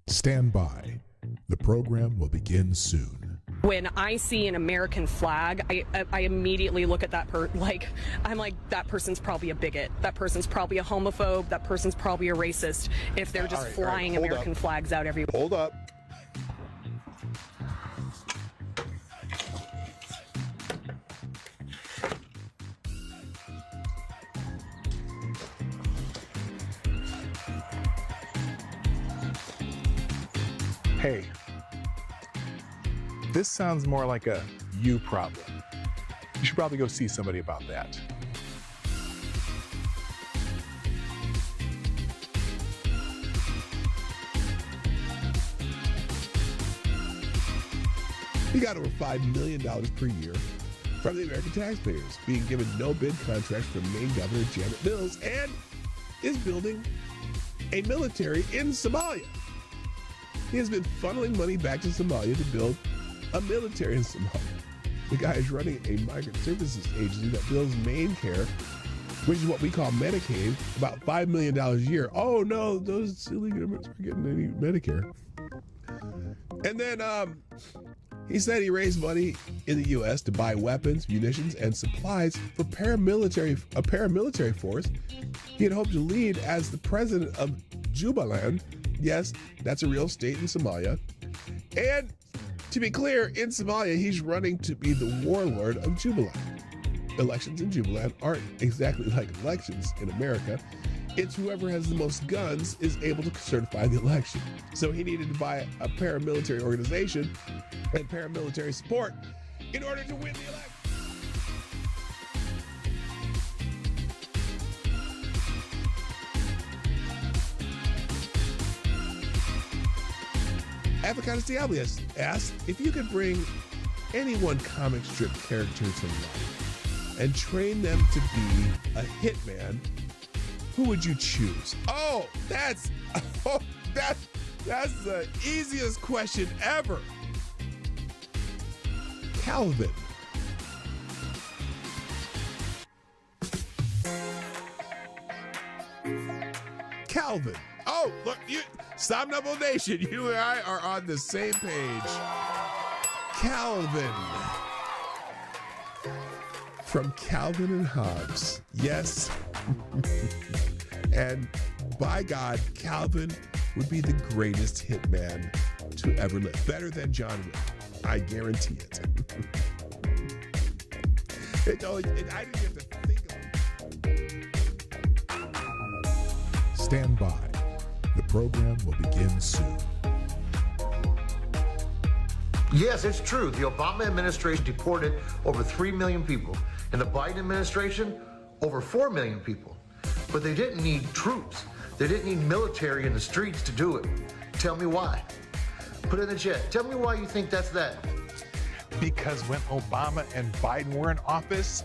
Stand by. The program will begin soon. When I see an American flag, I immediately look at that I'm like, that person's probably a bigot. That person's probably a homophobe. That person's probably a racist if they're just flying American flags out everywhere. Hold up. Hey, this sounds more like a you problem. You should probably go see somebody about that. He got over $5 million per year from the American taxpayers, being given no bid contracts from Maine Governor Janet Mills, and is building a military in Somalia. He has been funneling money back to Somalia to build a military in Somalia. The guy is running a migrant services agency that builds main care, which is what we call Medicaid, about $5 million a year. Oh no, those illegal immigrants are getting any Medicare. And then he said he raised money in the U.S. to buy weapons, munitions, and supplies for a paramilitary force he had hoped to lead as the president of Jubaland. Yes, that's a real state in Somalia. And to be clear, in Somalia, he's running to be the warlord of Jubaland. Elections in Jubaland aren't exactly like elections in America. It's whoever has the most guns is able to certify the election. So he needed to buy a paramilitary organization and paramilitary support in order to win the election. Avocado Diablo asked if you could bring any one comic strip character to life and train them to be a hitman, who would you choose? That's the easiest question ever. Calvin. Calvin. Oh, look, Somnambule Nation, you and I are on the same page. Calvin. From Calvin and Hobbes. Yes. And by God, Calvin would be the greatest hitman to ever live. Better than John Wick. I guarantee it. I didn't have to think of it. Stand by. The program will begin soon. Yes, it's true. The Obama administration deported over 3 million people, and the Biden administration over 4 million people. But they didn't need troops. They didn't need military in the streets to do it. Tell me why. Put it in the chat. Tell me why you think that's that. Because when Obama and Biden were in office,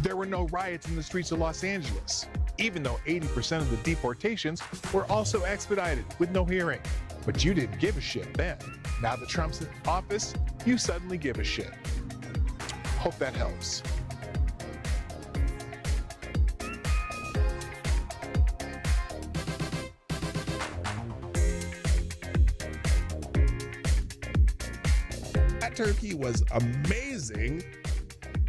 there were no riots in the streets of Los Angeles, even though 80% of the deportations were also expedited with no hearing. But you didn't give a shit then. Now that Trump's in office, you suddenly give a shit. Hope that helps. That turkey was amazing.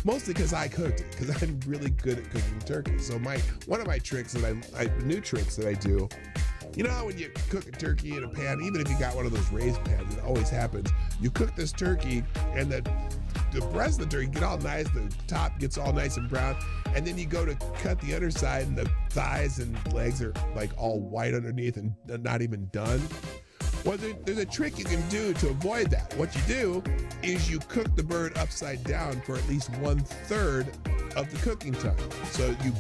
Mostly because I cooked it, because I'm really good at cooking turkey. So one of my tricks new tricks that I do, you know how when you cook a turkey in a pan, even if you got one of those raised pans, it always happens. You cook this turkey and the breast of the turkey get all nice, the top gets all nice and brown, and then you go to cut the underside and the thighs and legs are like all white underneath and not even done. Well, there's a trick you can do to avoid that. What you do is you cook the bird upside down for at least 1/3 of the cooking time. So you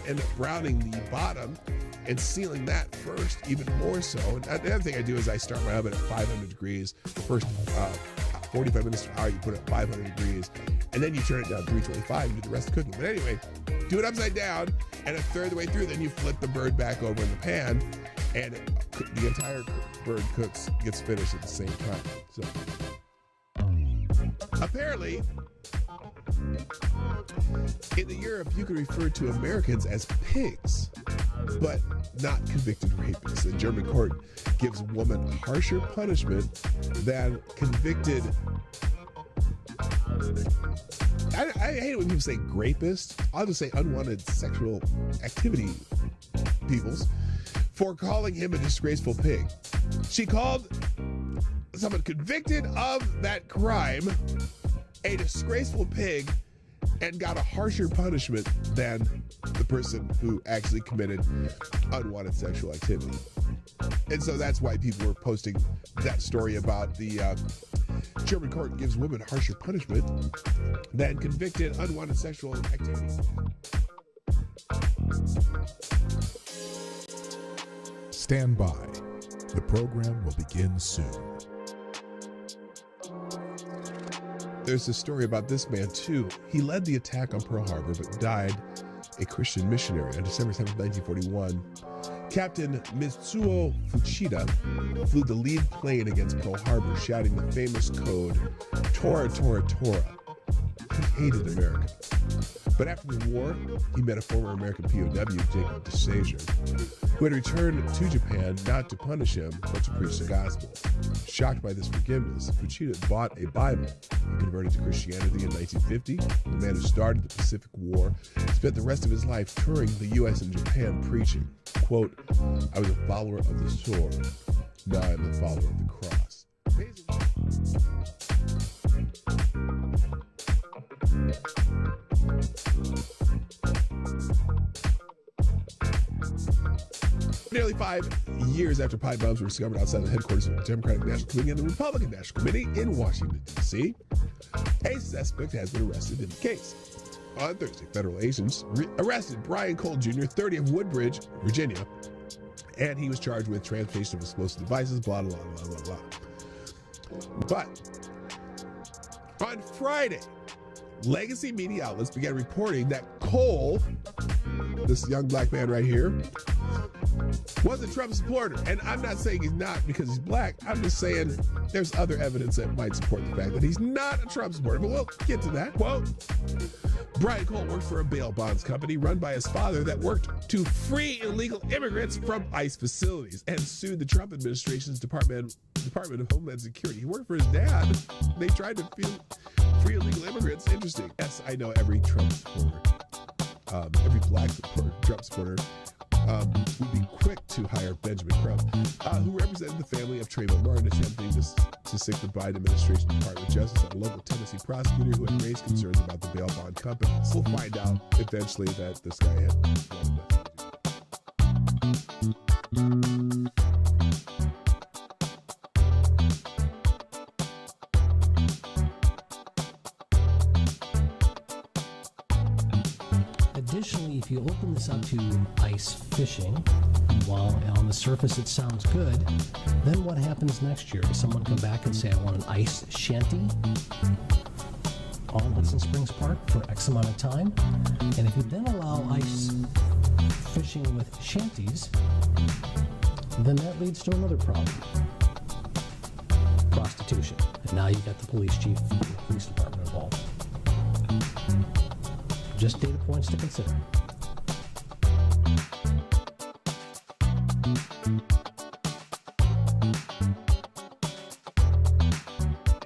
end up browning the bottom and sealing that first, even more so. And the other thing I do is I start my oven at 500 degrees. The first 45 minutes to an hour, you put it at 500 degrees, and then you turn it down to 325 and do the rest of the cooking. But anyway, do it upside down, and 1/3 of the way through, then you flip the bird back over in the pan, and the entire bird gets finished at the same time. So apparently, in Europe, you can refer to Americans as pigs. but not convicted rapists. A German court gives woman harsher punishment than convicted. I hate it when people say rapist. I'll just say unwanted sexual activity peoples for calling him a disgraceful pig. She called someone convicted of that crime a disgraceful pig and got a harsher punishment than the person who actually committed unwanted sexual activity. And so that's why people were posting that story about the German court gives women harsher punishment than convicted unwanted sexual activity. Stand by. The program will begin soon. There's a story about this man, too. He led the attack on Pearl Harbor, but died a Christian missionary on December 7, 1941. Captain Mitsuo Fuchida flew the lead plane against Pearl Harbor, shouting the famous code, Tora, Tora, Tora. He hated America. But after the war, he met a former American POW, Jacob DeSager, who had returned to Japan not to punish him, but to preach the gospel. Shocked by this forgiveness, Fuchida bought a Bible. He converted to Christianity in 1950. The man who started the Pacific War spent the rest of his life touring the U.S. and Japan preaching. Quote, I was a follower of the sword. Now I'm a follower of the cross. Nearly 5 years after pipe bombs were discovered outside the headquarters of the Democratic National Committee and the Republican National Committee in Washington, D.C., a suspect has been arrested in the case. On Thursday, federal agents arrested Brian Cole Jr., 30 of Woodbridge, Virginia, and he was charged with transportation of explosive devices, blah, blah, blah, blah, blah. But on Friday, legacy media outlets began reporting that Cole, this young black man right here, was a Trump supporter. And I'm not saying he's not because he's black. I'm just saying there's other evidence that might support the fact that he's not a Trump supporter. But we'll get to that. Quote, Brian Cole worked for a bail bonds company run by his father that worked to free illegal immigrants from ICE facilities and sued the Trump administration's Department of Homeland Security. He worked for his dad. They tried to free illegal immigrants. Interesting. Yes, I know every Trump supporter, every black Trump supporter would be quick to hire Benjamin Crump, who represented the family of Trayvon Martin, attempting to sic the Biden administration Department of Justice on a local Tennessee prosecutor who had raised concerns about the bail bond company. So we'll find out eventually that this guy had wanted nothing to do. Additionally, if you open this up to ice fishing, while on the surface it sounds good, then what happens next year? Does someone come back and say, I want an ice shanty on Hudson Springs Park for X amount of time? And if you then allow ice fishing with shanties, then that leads to another problem. Prostitution. And now you've got the police chief and the police department involved. Just data points to consider.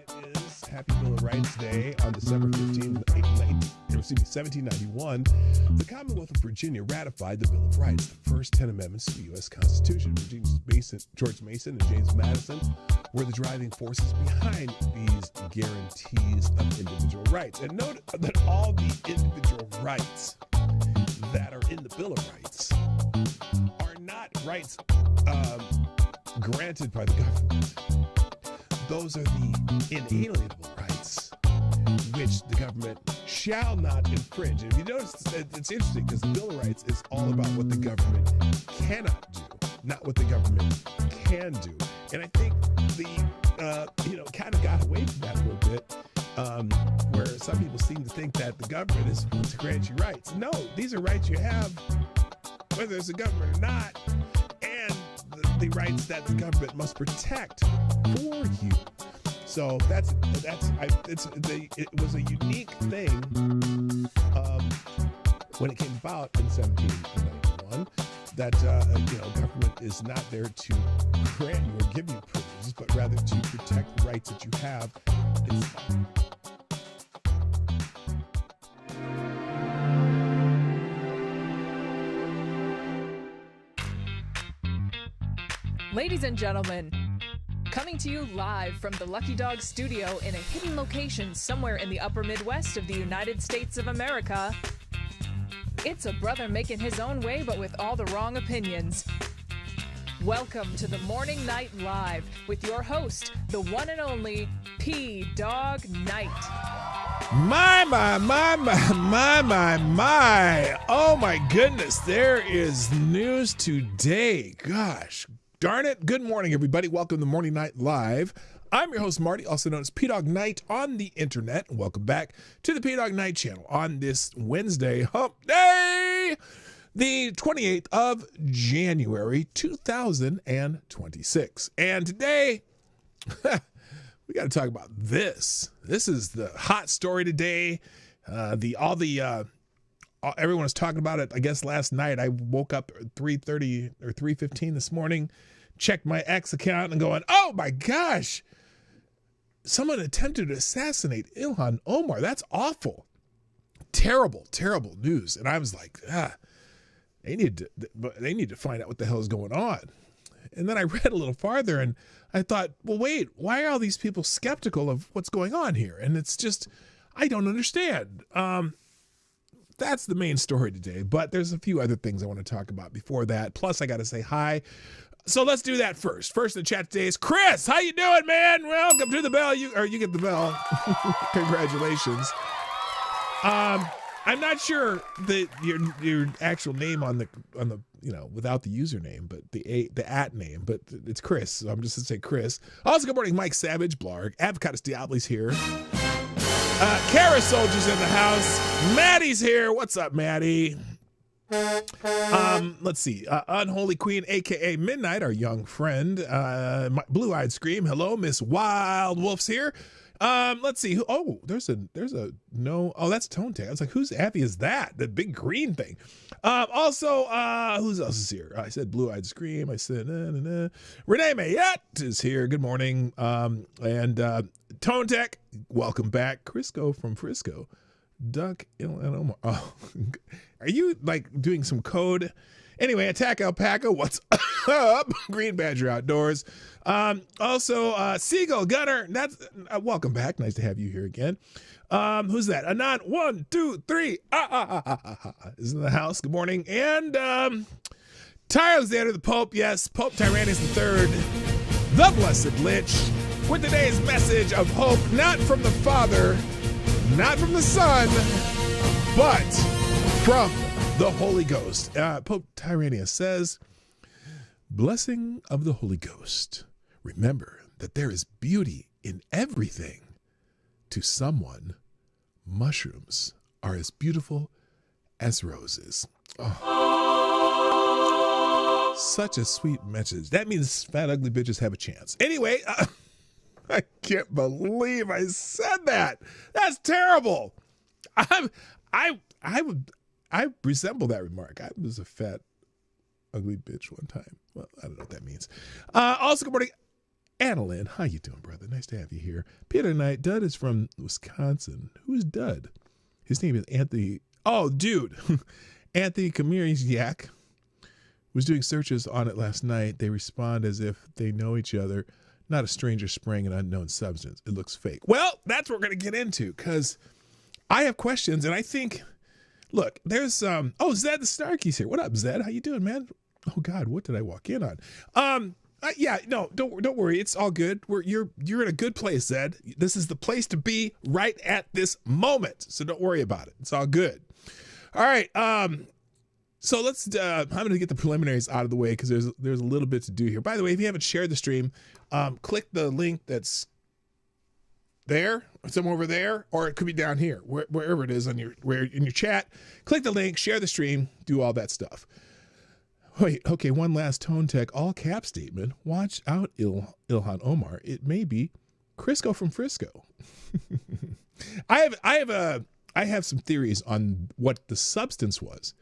It is Happy Bill of Rights Day on December 15, 1791. The Commonwealth of Virginia ratified the Bill of Rights, the first 10 amendments to the U.S. Constitution. George Mason and James Madison were the driving forces behind these guarantees of individual rights. And note that all the individual rights that are in the Bill of Rights are not rights granted by the government. Those are the inalienable rights which the government shall not infringe. And if you notice, it's interesting because the Bill of Rights is all about what the government cannot do, not what the government can do. And I think kind of got away from that a little bit, where some people seem to think that the government is supposed to grant you rights. No, these are rights you have, whether there's a government or not, and the rights that the government must protect for you. So it was a unique thing when it came about in 1791. that government is not there to grant you or give you privileges, but rather to protect the rights that you have. Ladies and gentlemen, coming to you live from the Lucky Dog studio in a hidden location somewhere in the upper Midwest of the United States of America, it's a brother making his own way but with all the wrong opinions. Welcome to the Morning Night Live with your host, the one and only Dawg Knight. My. Oh my goodness, there is news today. Gosh darn it. Good morning, everybody. Welcome to Morning Night Live. I'm your host, Marty, also known as Dawg Knight on the internet. Welcome back to the Dawg Knight Channel on this Wednesday hump day, the 28th of January, 2026. And today, we got to talk about this. This is the hot story today. Everyone was talking about it, I guess, last night. I woke up at 3:30 or 3:15 this morning, checked my X account and going, oh my gosh, someone attempted to assassinate Ilhan Omar. That's awful. Terrible, terrible news. And I was like, they need to find out what the hell is going on. And then I read a little farther and I thought, well, wait, why are all these people skeptical of what's going on here? And it's just, I don't understand. That's the main story today, but there's a few other things I want to talk about before that. Plus, I got to say hi. So let's do that first. First in the chat today is Chris. How you doing, man? Welcome to the bell. You get the bell. Congratulations. I'm not sure that your actual name on the without the username, but the at name, but it's Chris. So I'm just gonna say Chris. Also, good morning, Mike Savage, Blarg, Avocados Diablos here. Kara Soldier's in the house. Maddie's here. What's up, Maddie? Let's see. Unholy Queen, aka Midnight, our young friend. Blue-eyed Scream. Hello, Miss Wild Wolf's here. Let's see. Oh, there's a no. Oh, that's Tone Tag. I was like, whose Abby is that? The big green thing. Also, who else is here? I said Blue-eyed Scream. I said Renee Mayette is here. Good morning. And Tone Tech, welcome back. Crisco from Frisco. Duck Ilhan Omar. Oh, are you like doing some code? Anyway, Attack Alpaca, what's up? Green Badger Outdoors. Also, Seagull Gunner, that's welcome back. Nice to have you here again. Who's that? Anon 1, 2, 3 is in the house. Good morning. And Alexander the Pope, yes, Pope Tyrannus III, the Blessed Lich, with today's message of hope, not from the Father, not from the Son, but from the Holy Ghost. Pope Tyrannus says, blessing of the Holy Ghost. Remember that there is beauty in everything. To someone, mushrooms are as beautiful as roses. Oh. Such a sweet message. That means fat, ugly bitches have a chance. Anyway, I can't believe I said that. That's terrible. I resemble that remark. I was a fat, ugly bitch one time. Well, I don't know what that means. Also, good morning, Annalyn. How you doing, brother? Nice to have you here. Peter Knight. Dud is from Wisconsin. Who's Dud? His name is Anthony. Oh, dude. Anthony Kamiriak was doing searches on it last night. They respond as if they know each other. Not a stranger spraying an unknown substance. It looks fake. Well, that's what we're going to get into because I have questions and I think, look, there's Zed the Snarky's here. What up, Zed? How you doing, man? Oh God, what did I walk in on? Yeah, no, don't worry. It's all good. You're in a good place, Zed. This is the place to be right at this moment. So don't worry about it. It's all good. All right. So let's. I'm going to get the preliminaries out of the way because there's a little bit to do here. By the way, if you haven't shared the stream, click the link that's there, somewhere over there, or it could be down here, wherever it is in your chat. Click the link, share the stream, do all that stuff. Wait, okay, one last Tone Tech all cap statement. Watch out, Ilhan Omar. It may be Crisco from Frisco. I have some theories on what the substance was,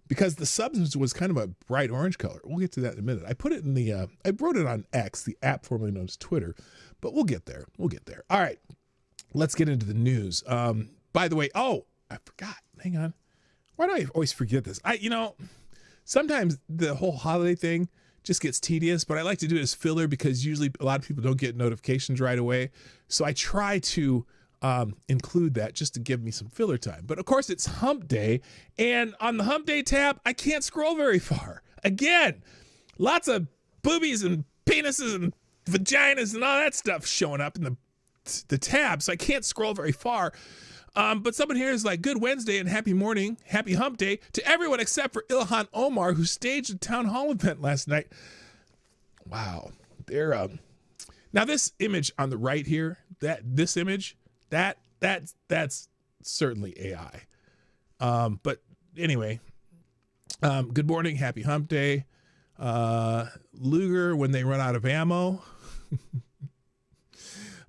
because the substance was kind of a bright orange color. We'll get to that in a minute. I put it in the, I wrote it on X, the app formerly known as Twitter, but we'll get there. We'll get there. All right, let's get into the news. By the way, oh, I forgot. Hang on. Why do I always forget this? Sometimes the whole holiday thing just gets tedious, but I like to do it as filler because usually a lot of people don't get notifications right away. So I try to include that just to give me some filler time. But of course it's hump day, and on the hump day tab, I can't scroll very far. Again, lots of boobies and penises and vaginas and all that stuff showing up in the tab, so I can't scroll very far. But someone here is like, good Wednesday and happy morning, happy hump day to everyone except for Ilhan Omar, who staged a town hall event last night. Wow. They're, now this image on the right here, this image, that's certainly AI. But anyway, good morning, happy hump day. Luger when they run out of ammo.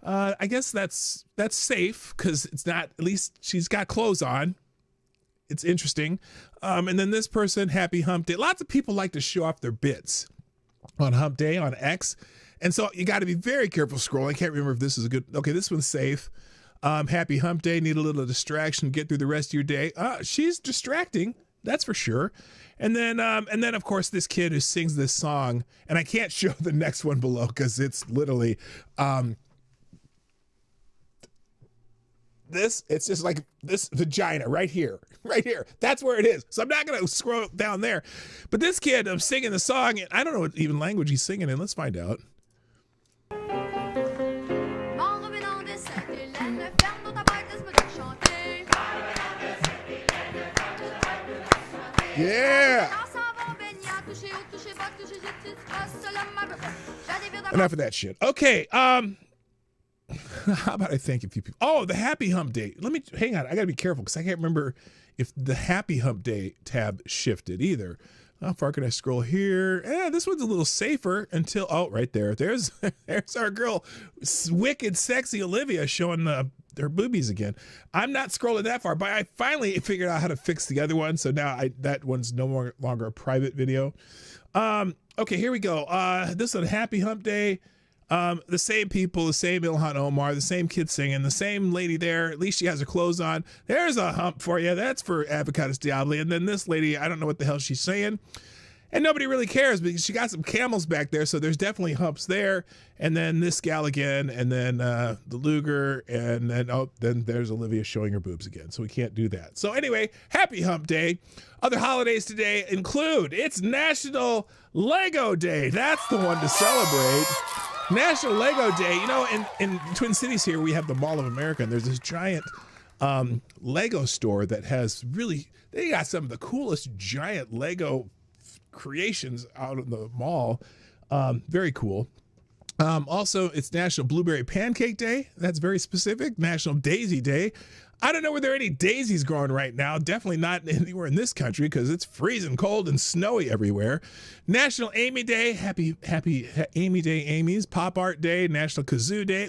I guess that's safe because it's not, at least she's got clothes on. It's interesting. And then this person, happy hump day. Lots of people like to show off their bits on hump day on X. And so you got to be very careful scrolling. I can't remember if this is a good, okay, this one's safe. Happy hump day, need a little distraction, get through the rest of your day. She's distracting, that's for sure. And then of course this kid who sings this song, and I can't show the next one below because it's literally, it's just like this vagina right here. That's where it is. So I'm not going to scroll down there. But this kid, I'm singing the song, and I don't know what even language he's singing in. Let's find out. Yeah. Enough of that shit. Okay. How about I thank a few people? Oh, the happy hump day. Hang on. I got to be careful because I can't remember if the happy hump day tab shifted either. How far can I scroll here? This one's a little safer until, oh, right there. There's our girl, wicked, sexy Olivia showing her boobies again. I'm not scrolling that far, but I finally figured out how to fix the other one. So now that one's no longer a private video. Okay, here we go. This one, happy hump day. The same people, the same Ilhan Omar, the same kid singing, the same lady there. At least she has her clothes on. There's a hump for you. That's for Avocados Diablo. And then this lady, I don't know what the hell she's saying. And nobody really cares because she got some camels back there. So there's definitely humps there. And then this gal again. And then the Luger. And then there's Olivia showing her boobs again. So we can't do that. So anyway, happy hump day. Other holidays today include, it's National Lego Day. That's the one to celebrate. National Lego Day. You know, in Twin Cities here, we have the Mall of America, and there's this giant Lego store that has they got some of the coolest giant Lego creations out in the mall. Very cool. Also, it's National Blueberry Pancake Day. That's very specific. National Daisy Day. I don't know where there are any daisies growing right now. Definitely not anywhere in this country because it's freezing cold and snowy everywhere. National Amy Day. Happy Amy Day, Amy's. Pop Art Day. National Kazoo Day.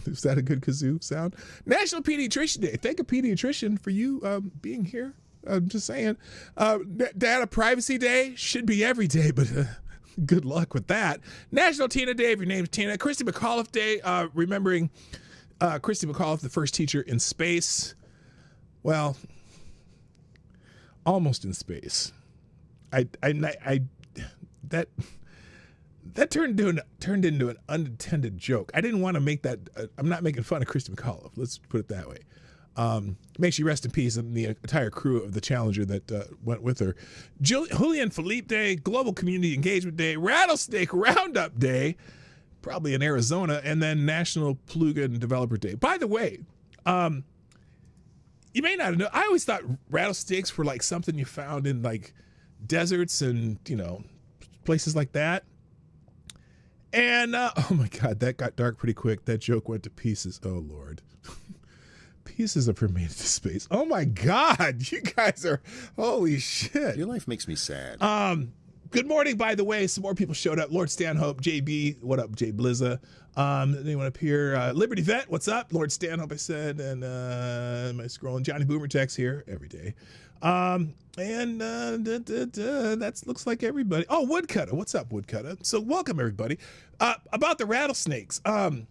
Is that a good kazoo sound? National Pediatrician Day. Thank a pediatrician for you being here. I'm just saying. Data Privacy Day should be every day, but good luck with that. National Tina Day, if your name's Tina. Christy McAuliffe Day, remembering Christy McAuliffe, the first teacher in space. Well, almost in space. That turned into an unintended joke. I didn't want to make that. I'm not making fun of Christy McAuliffe. Let's put it that way. May she rest in peace, and the entire crew of the Challenger that went with her. Julian Philippe Day, Global Community Engagement Day, Rattlesnake Roundup Day, probably in Arizona, and then National Plugin Developer Day. By the way, you may not know, I always thought rattlesnakes were like something you found in like deserts and, places like that. And, oh my God, that got dark pretty quick. That joke went to pieces. Oh, Lord. Pieces of her made it to space. Oh my God, you guys are, holy shit. Your life makes me sad. Good morning, by the way. Some more people showed up. Lord Stanhope, JB, what up, Jay Blizza? Anyone up here? Liberty Vet, what's up? Lord Stanhope, I said, and am I scrolling? Johnny Boomer Tech's here every day. That looks like everybody. Oh, Woodcutter, what's up, Woodcutter? So welcome, everybody. About the rattlesnakes. I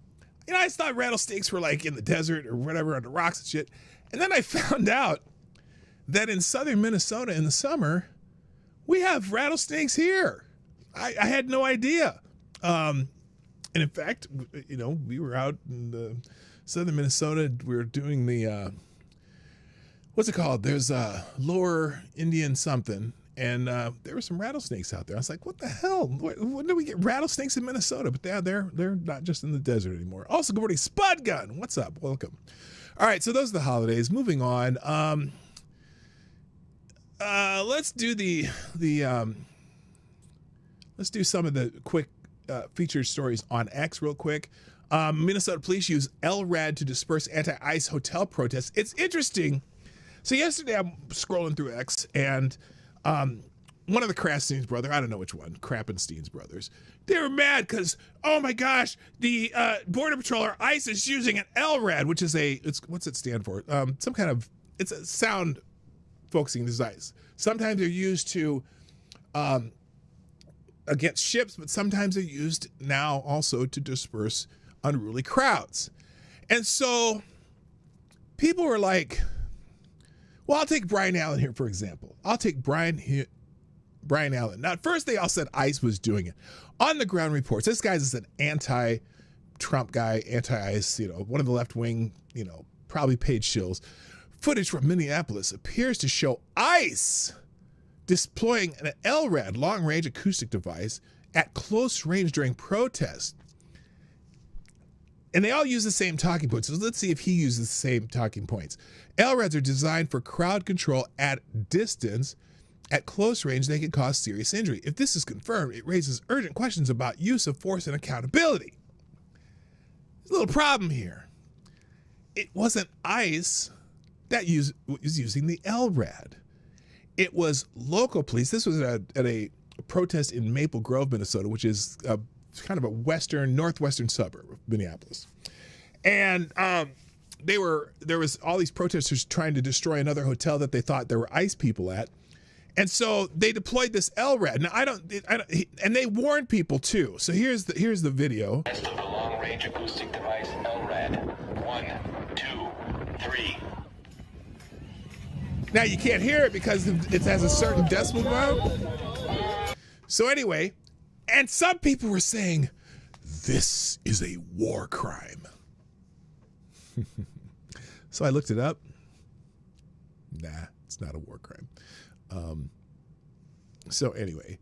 thought rattlesnakes were like in the desert or whatever, on the rocks and shit. And then I found out that in southern Minnesota in the summer, we have rattlesnakes here. I had no idea. And in fact, we were out in southern Minnesota. We were doing the, what's it called? There's Lower Indian something. And there were some rattlesnakes out there. I was like, what the hell? When do we get rattlesnakes in Minnesota? But they're not just in the desert anymore. Also, good morning, Spud Gun. What's up? Welcome. All right, so those are the holidays. Moving on. Let's do let's do some of the quick featured stories on X real quick. Minnesota police use LRAD to disperse anti-ICE hotel protests. It's interesting. So yesterday I'm scrolling through X and one of the Krasenstein's brother, I don't know which one, Krappenstein's brothers, they were mad because, oh my gosh, the Border Patrol or ICE is using an LRAD, which is what's it stand for? Some kind of, it's a sound focusing device. Sometimes they're used to against ships, but sometimes they're used now also to disperse unruly crowds. And so people were like, well, I'll take Brian Allen here, for example. I'll take Brian Allen. Now, at first they all said ICE was doing it. On the ground reports, this guy's is an anti-Trump guy, anti-ICE, one of the left-wing, probably paid shills. Footage from Minneapolis appears to show ICE deploying an LRAD, long-range acoustic device, at close range during protests. And they all use the same talking points. So let's see if he uses the same talking points. LRADs are designed for crowd control at distance. At close range, they can cause serious injury. If this is confirmed, it raises urgent questions about use of force and accountability. There's a little problem here. It wasn't ICE that was using the LRAD. It was local police. This was at a protest in Maple Grove, Minnesota, which is kind of a northwestern suburb of Minneapolis. And there was all these protesters trying to destroy another hotel that they thought there were ICE people at. And so they deployed this LRAD. Now and they warned people too. So here's the video. Test of the long-range acoustic device LRAD. 1, 2, 3. Now you can't hear it because it has a certain decibel amount. So anyway, and some people were saying this is a war crime. So I looked it up. Nah, it's not a war crime. So anyway,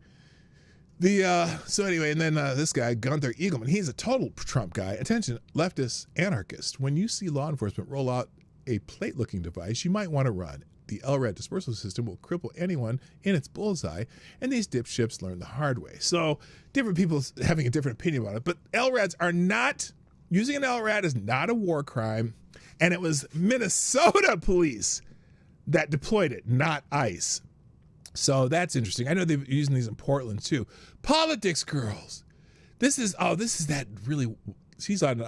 and then this guy, Gunther Eagleman, he's a total Trump guy. Attention, leftist anarchist. When you see law enforcement roll out a plate-looking device, you might want to run. The LRAD dispersal system will cripple anyone in its bullseye, and these dipshits learn the hard way. So different people having a different opinion about it, but LRADs are not, using an LRAD is not a war crime, and it was Minnesota police that deployed it, not ICE. So that's interesting. I know they're using these in Portland too. Politics girls. This is that really, she's on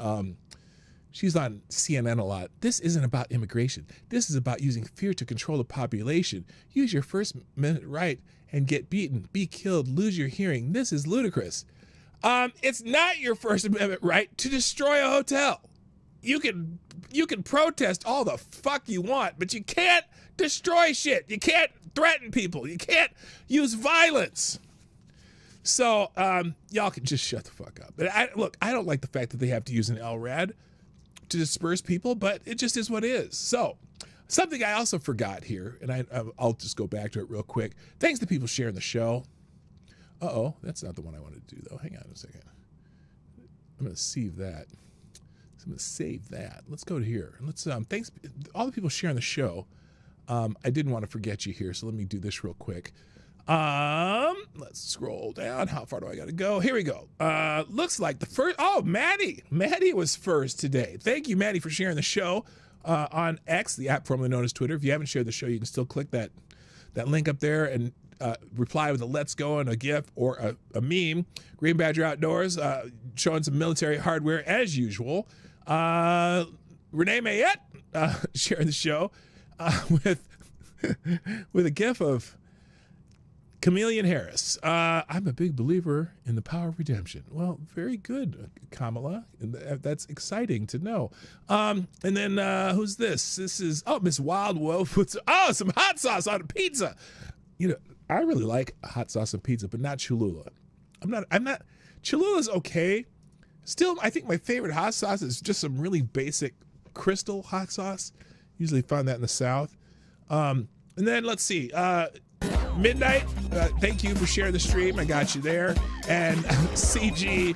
CNN a lot. This isn't about immigration. This is about using fear to control the population. Use your First Amendment right and get beaten, be killed, lose your hearing. This is ludicrous. It's not your First Amendment right to destroy a hotel. You can protest all the fuck you want, but you can't destroy shit. You can't threaten people. You can't use violence. So y'all can just shut the fuck up. But I don't like the fact that they have to use an LRAD to disperse people, but it just is what it is. So something I also forgot here, and I'll just go back to it real quick. Thanks to people sharing the show. Uh-oh, that's not the one I wanted to do, though. Hang on a second. I'm going to save that. So I'm going to save that. Let's go to here. Let's thanks all the people sharing the show. I didn't want to forget you here, so let me do this real quick. Let's scroll down. How far do I got to go? Here we go. Looks like the first. Oh, Maddie. Maddie was first today. Thank you, Maddie, for sharing the show on X, the app formerly known as Twitter. If you haven't shared the show, you can still click that link up there. And reply with a let's go and a GIF or a meme. Green Badger Outdoors showing some military hardware as usual. Renee Mayette sharing the show with a GIF of Chameleon Harris. I'm a big believer in the power of redemption. Well, very good, Kamala. That's exciting to know. And then who's this? This is Miss Wild Wolf with some hot sauce on a pizza. You know, I really like hot sauce on pizza, but not Cholula. I'm not. Cholula's okay. Still, I think my favorite hot sauce is just some really basic Crystal hot sauce. Usually find that in the South. And then let's see. Midnight, thank you for sharing the stream. I got you there. And CG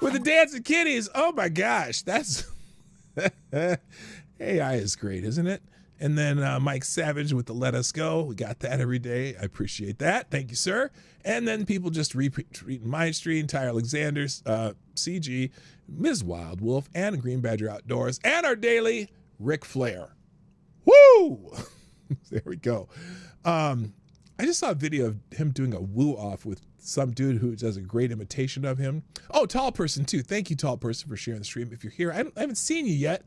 with the dancing kitties. Oh my gosh, that's AI is great, isn't it? And then Mike Savage with the Let Us Go. We got that every day. I appreciate that. Thank you, sir. And then people just retweeting my stream. Ty Alexander's, CG, Ms. Wild Wolf, and Green Badger Outdoors, and our daily Ric Flair. Woo! There we go. I just saw a video of him doing a woo off with some dude who does a great imitation of him. Oh, Tall Person too. Thank you, Tall Person, for sharing the stream. If you're here, I haven't seen you yet,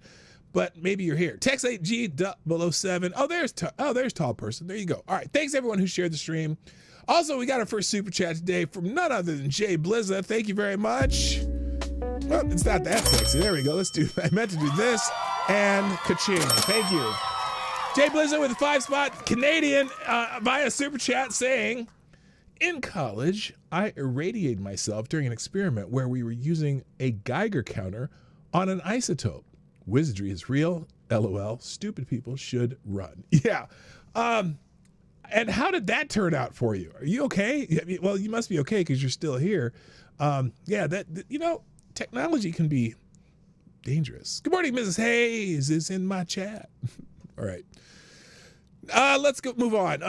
but maybe you're here. Text 8G007. There's Tall Person. There you go. All right. Thanks everyone who shared the stream. Also, we got our first super chat today from none other than Jay Blizza. Thank you very much. Well, it's not that sexy. There we go. I meant to do this and ka-ching. Thank you. Jay Blizzard with a 5-spot Canadian via super chat saying, in college, I irradiated myself during an experiment where we were using a Geiger counter on an isotope. Wizardry is real. LOL. Stupid people should run. Yeah. And how did that turn out for you? Are you okay? Well, you must be okay because you're still here. Technology can be dangerous. Good morning, Mrs. Hayes is in my chat. All right. Let's go move on.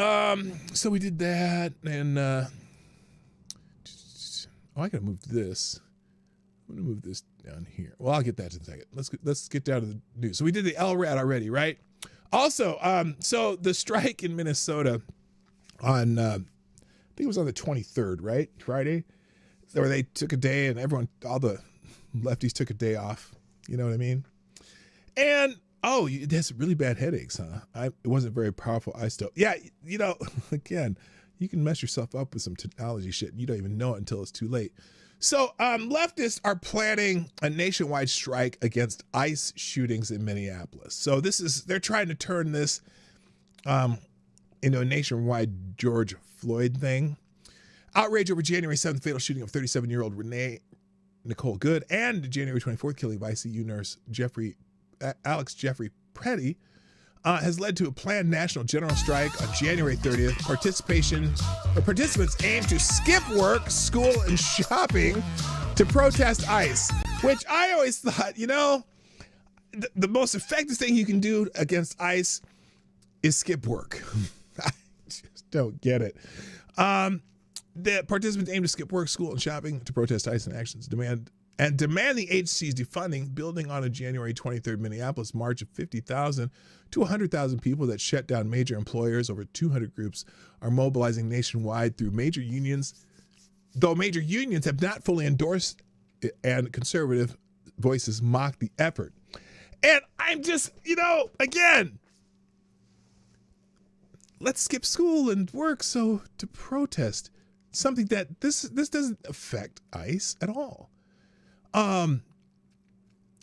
So we did that, and I gotta move this. I'm gonna move this down here. Well, I'll get that in a second. Let's get down to the news. So we did the LRAD already, right? Also, so the strike in Minnesota on I think it was on the 23rd, right? Friday, where they took a day and all the lefties took a day off. You know what I mean? And it has really bad headaches, huh? It wasn't very powerful isotope. Yeah, again, you can mess yourself up with some technology shit and you don't even know it until it's too late. So leftists are planning a nationwide strike against ICE shootings in Minneapolis. So they're trying to turn this into a nationwide George Floyd thing. Outrage over January 7th fatal shooting of 37-year-old Renee Nicole Good and January 24th killing of ICU nurse Alex Jeffrey Preddy has led to a planned national general strike on January 30th. Participants aim to skip work, school, and shopping to protest ICE, which I always thought, the most effective thing you can do against ICE is skip work. I just don't get it. The participants aim to skip work, school, and shopping to protest ICE and actions demand the agency's defunding, building on a January 23rd Minneapolis march of 50,000 to 100,000 people that shut down major employers. Over 200 groups are mobilizing nationwide through major unions, though major unions have not fully endorsed it, and conservative voices mock the effort. And I'm just, again, let's skip school and work to protest something that this doesn't affect ICE at all. And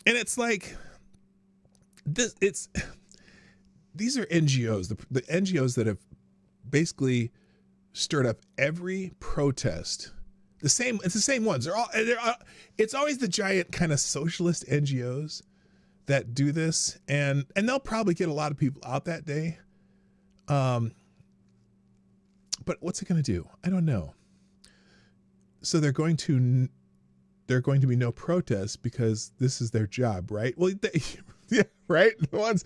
it's like these are NGOs, the NGOs that have basically stirred up every protest. It's the same ones. It's always the giant kind of socialist NGOs that do this, and they'll probably get a lot of people out that day. But what's it going to do? I don't know. So they're going to be no protests because this is their job, right? Well, yeah, right. What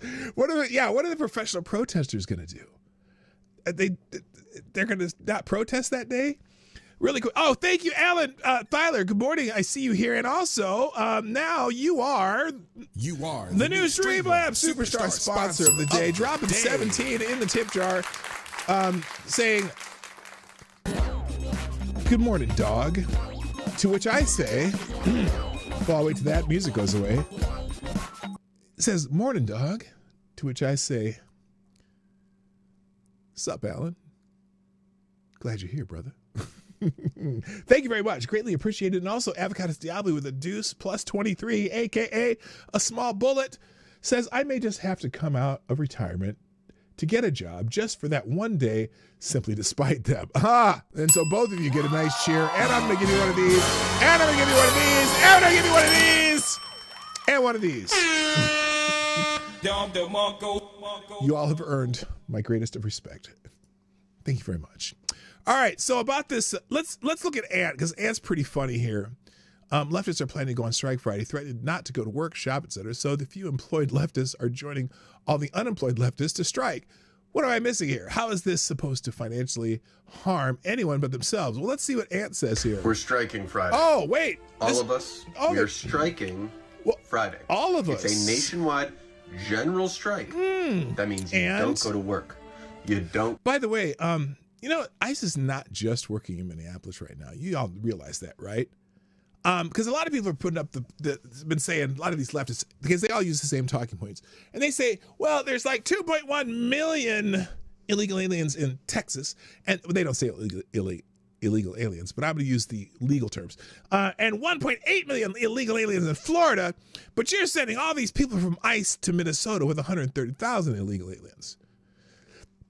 are the professional protesters going to do? They're going to not protest that day? Really cool. Oh, thank you, Alan Thyler. Good morning. I see you here, and also now you are the new Streamlabs Superstar sponsor of the day, dropping 17 in the tip jar. saying, "Good morning, dog." To which I say, while I wait till that music goes away, it says, "Morning, dog." To which I say, "Sup, Alan? Glad you're here, brother." Thank you very much. Greatly appreciated. And also, Avocados Diablo with a deuce plus 23, a.k.a. a small bullet, says, "I may just have to come out of retirement to get a job just for that one day, simply to spite them." And so both of you get a nice cheer. And I'm going to give you one of these. And I'm going to give you one of these. And I'm going to give you one of these. And one of these. You all have earned my greatest of respect. Thank you very much. All right, so about this, let's look at Ant, because Ant's pretty funny here. Leftists are planning to go on strike Friday, threatening not to go to work, shop, etc. So the few employed leftists are joining all the unemployed leftists to strike. What am I missing here? How is this supposed to financially harm anyone but themselves? Well, let's see what Ant says here. We're striking Friday. Oh, wait. All of us, we're striking Friday. All of us. It's a nationwide general strike. That means you don't go to work. You don't. By the way, you know, ICE is not just working in Minneapolis right now. You all realize that, right? Because a lot of people are putting up been saying, a lot of these leftists, because they all use the same talking points. And they say, well, there's like 2.1 million illegal aliens in Texas. And they don't say illegal aliens, but I'm going to use the legal terms. And 1.8 million illegal aliens in Florida. But you're sending all these people from ICE to Minnesota with 130,000 illegal aliens.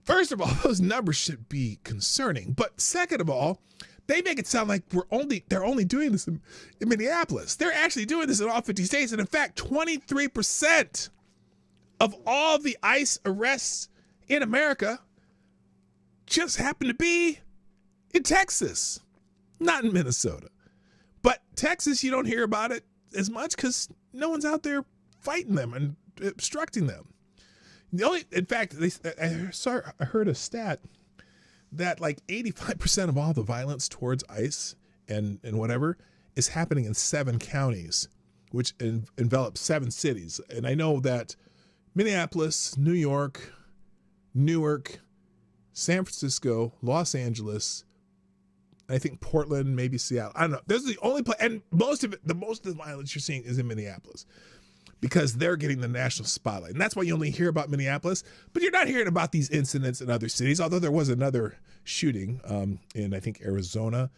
First of all, those numbers should be concerning. But second of all, they make it sound like they're only doing this in Minneapolis. They're actually doing this in all 50 states. And in fact, 23% of all the ICE arrests in America just happen to be in Texas, not in Minnesota. But Texas, you don't hear about it as much because no one's out there fighting them and obstructing them. In fact, I heard a stat that like 85% of all the violence towards ICE and whatever is happening in 7 counties, which envelops 7 cities. And I know that Minneapolis, New York, Newark, San Francisco, Los Angeles, I think Portland, maybe Seattle. I don't know. Those are the only place, and most of the violence you're seeing is in Minneapolis, because they're getting the national spotlight. And that's why you only hear about Minneapolis, but you're not hearing about these incidents in other cities, although there was another shooting in, I think, Arizona.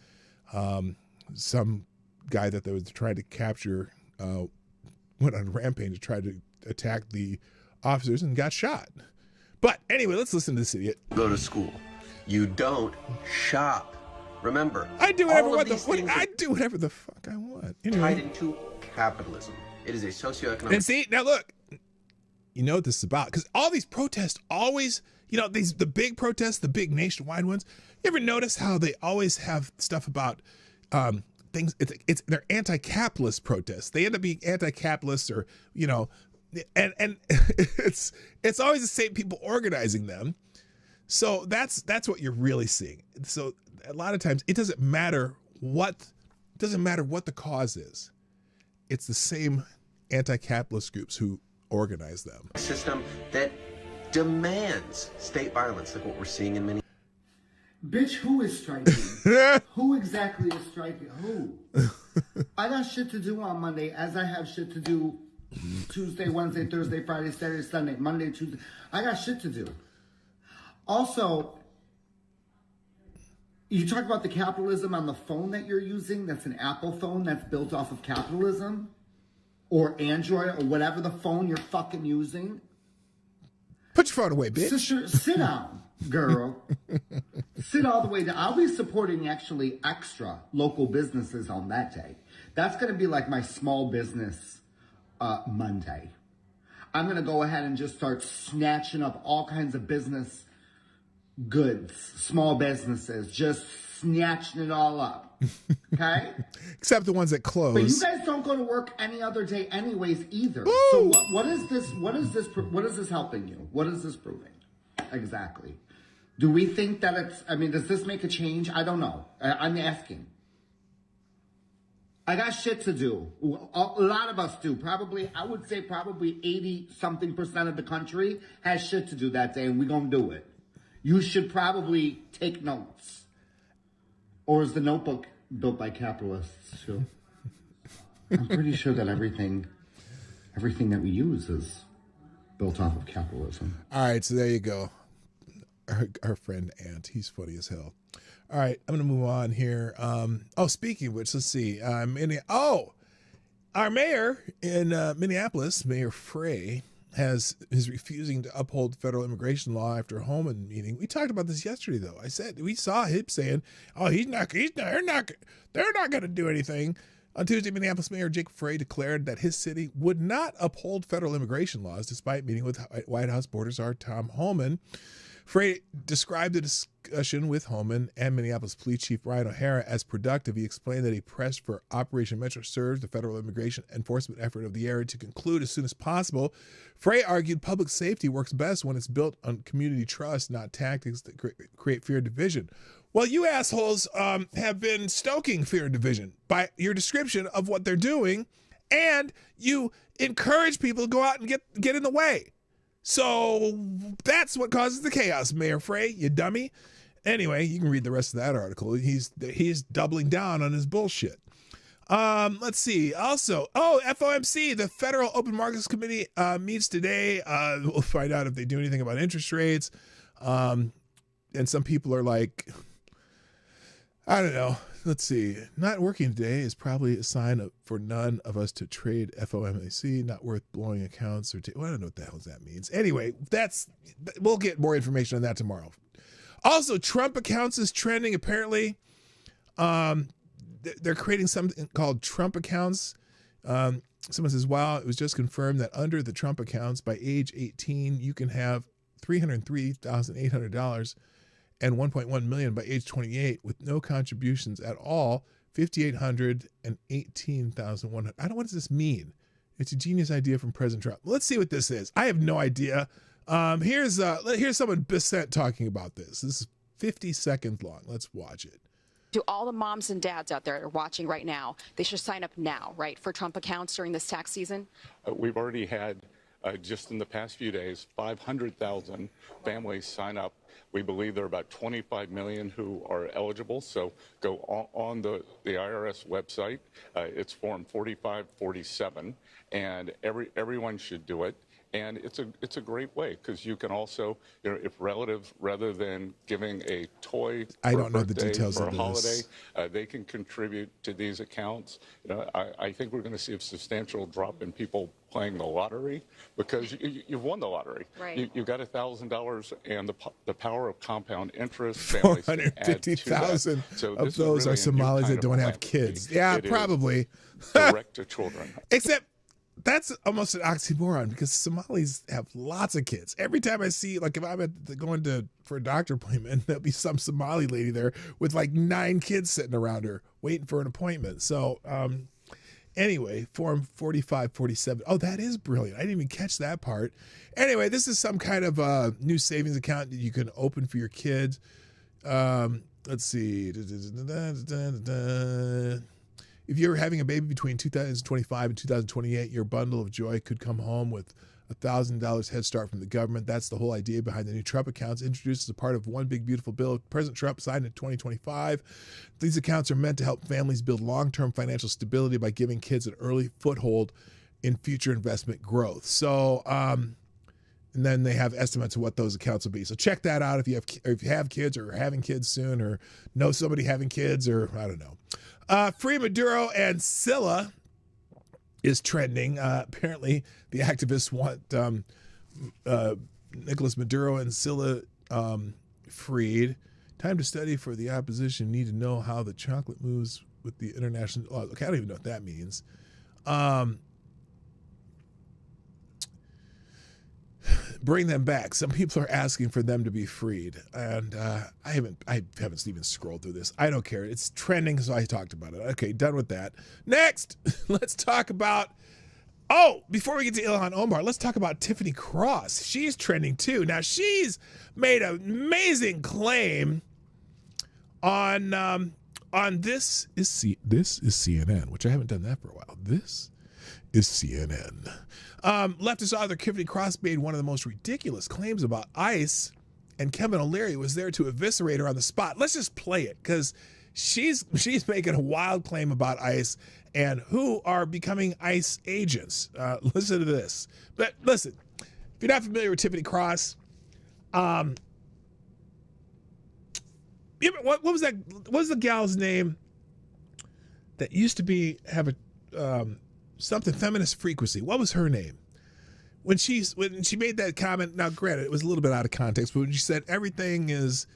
Some guy that they was trying to capture went on a rampage to try to attack the officers and got shot. But anyway, let's listen to this idiot. Go to school. You don't shop. Remember, I do whatever the fuck I want. Anyway. Tied into capitalism. It is a socioeconomic. And see, now look, you know what this is about, because all these protests always, you know, the big protests, the big nationwide ones. You ever notice how they always have stuff about things? They're anti-capitalist protests. They end up being anti-capitalist, or you know, and it's always the same people organizing them. So that's what you're really seeing. So a lot of times it doesn't matter what the cause is. It's the same anti-capitalist groups who organize them. A system that demands state violence, like what we're seeing in many. Bitch, who is striking? Who exactly is striking? Who? I got shit to do on Monday, as I have shit to do Tuesday, Wednesday, Thursday, Friday, Saturday, Sunday, Monday, Tuesday. I got shit to do. Also, you talk about the capitalism on the phone that you're using. That's an Apple phone that's built off of capitalism, or Android, or whatever the phone you're fucking using. Put your phone away, bitch. Sister, sit down, girl. Sit all the way down. I'll be supporting actually extra local businesses on that day. That's going to be like my small business Monday. I'm going to go ahead and just start snatching up all kinds of business goods, small businesses, just snatching it all up. Okay? Except the ones that close. But you guys don't go to work any other day anyways either. Ooh. So what is this helping you? What is this proving? Exactly. Do we think that does this make a change? I don't know. I'm asking. I got shit to do. A lot of us do. I would say probably 80-something% of the country has shit to do that day, and we're going to do it. You should probably take notes. Or is the notebook built by capitalists too? I'm pretty sure that everything that we use is built off of capitalism. All right, so there you go. Our friend Ant, he's funny as hell. All right, I'm going to move on here. Speaking of which, let's see. Our mayor in Minneapolis, Mayor Frey, is refusing to uphold federal immigration law after a Homan meeting. We talked about this yesterday, though. We saw him saying, they're not going to do anything. On Tuesday, Minneapolis Mayor Jake Frey declared that his city would not uphold federal immigration laws despite meeting with White House border czar Tom Homan. Frey described the discussion with Homan and Minneapolis Police Chief Brian O'Hara as productive. He explained that he pressed for Operation Metro Surge, the federal immigration enforcement effort of the area, to conclude as soon as possible. Frey argued public safety works best when it's built on community trust, not tactics that create fear and division. Well, you assholes have been stoking fear and division by your description of what they're doing, and you encourage people to go out and get in the way. So that's what causes the chaos, Mayor Frey, you dummy. Anyway, you can read the rest of that article. He's doubling down on his bullshit. Let's see. Also, FOMC, the Federal Open Markets Committee, meets today. We'll find out if they do anything about interest rates. And some people are like, I don't know. Let's see. Not working today is probably a sign for none of us to trade FOMC. Not worth blowing accounts or I don't know what the hell that means. Anyway, we'll get more information on that tomorrow. Also, Trump accounts is trending. Apparently, they're creating something called Trump accounts. Someone says, "Wow, it was just confirmed that under the Trump accounts, by age 18, you can have $303,800." and $1.1 million by age 28 with no contributions at all, $5,800 and $18,100. I don't know, what does this mean? It's a genius idea from President Trump. Let's see what this is. I have no idea. Here's someone Bissett talking about this. This is 50 seconds long. Let's watch it. To all the moms and dads out there that are watching right now, they should sign up now, right, for Trump accounts during this tax season? We've already had, just in the past few days, 500,000 families sign up. We believe there are about 25 million who are eligible. So go on the IRS website. It's Form 4547, and everyone should do it. And it's a great way because you can also, if relatives, rather than giving a toy for a birthday or a holiday, they can contribute to these accounts. I think we're going to see a substantial drop in people playing the lottery because you've won the lottery. Right. You've got $1,000, and the power of compound interest. 450,000 of those are Somalis that don't have kids. Yeah, probably. Direct to children. Except that's almost an oxymoron because Somalis have lots of kids. Every time I see, like if I'm going for a doctor appointment, there'll be some Somali lady there with like 9 kids sitting around her waiting for an appointment. So anyway, Form 4547. Oh, that is brilliant. I didn't even catch that part. Anyway, this is some kind of new savings account that you can open for your kids. Let's see. If you're having a baby between 2025 and 2028, your bundle of joy could come home with $1,000 head start from the government. That's the whole idea behind the new Trump accounts, introduced as a part of one big beautiful bill President Trump signed in 2025. These accounts are meant to help families build long-term financial stability by giving kids an early foothold in future investment growth. So, and then they have estimates of what those accounts will be. So check that out if you have kids or are having kids soon or know somebody having kids or I don't know. Free Maduro and Scylla is trending. Apparently, the activists want Nicolas Maduro and Scylla freed. Time to study for the opposition. Need to know how the chocolate moves with the international. Oh, okay, I don't even know what that means. Bring them back. Some people are asking for them to be freed, and I haven't even scrolled through this. I don't care. It's trending, so I talked about it. Okay, done with that. Next, let's talk about. Oh, before we get to Ilhan Omar, let's talk about Tiffany Cross. She's trending too. Now she's made an amazing claim on this is CNN, which I haven't done that for a while. This is CNN. Leftist author Tiffany Cross made one of the most ridiculous claims about ICE and Kevin O'Leary was there to eviscerate her on the spot. Let's just play it, because she's making a wild claim about ICE and who are becoming ICE agents. Listen to this. But listen, if you're not familiar with Tiffany Cross, what was that? What was the gal's name that used to have a something feminist frequency? What was her name? When she made that comment, now granted, it was a little bit out of context, but when she said everything is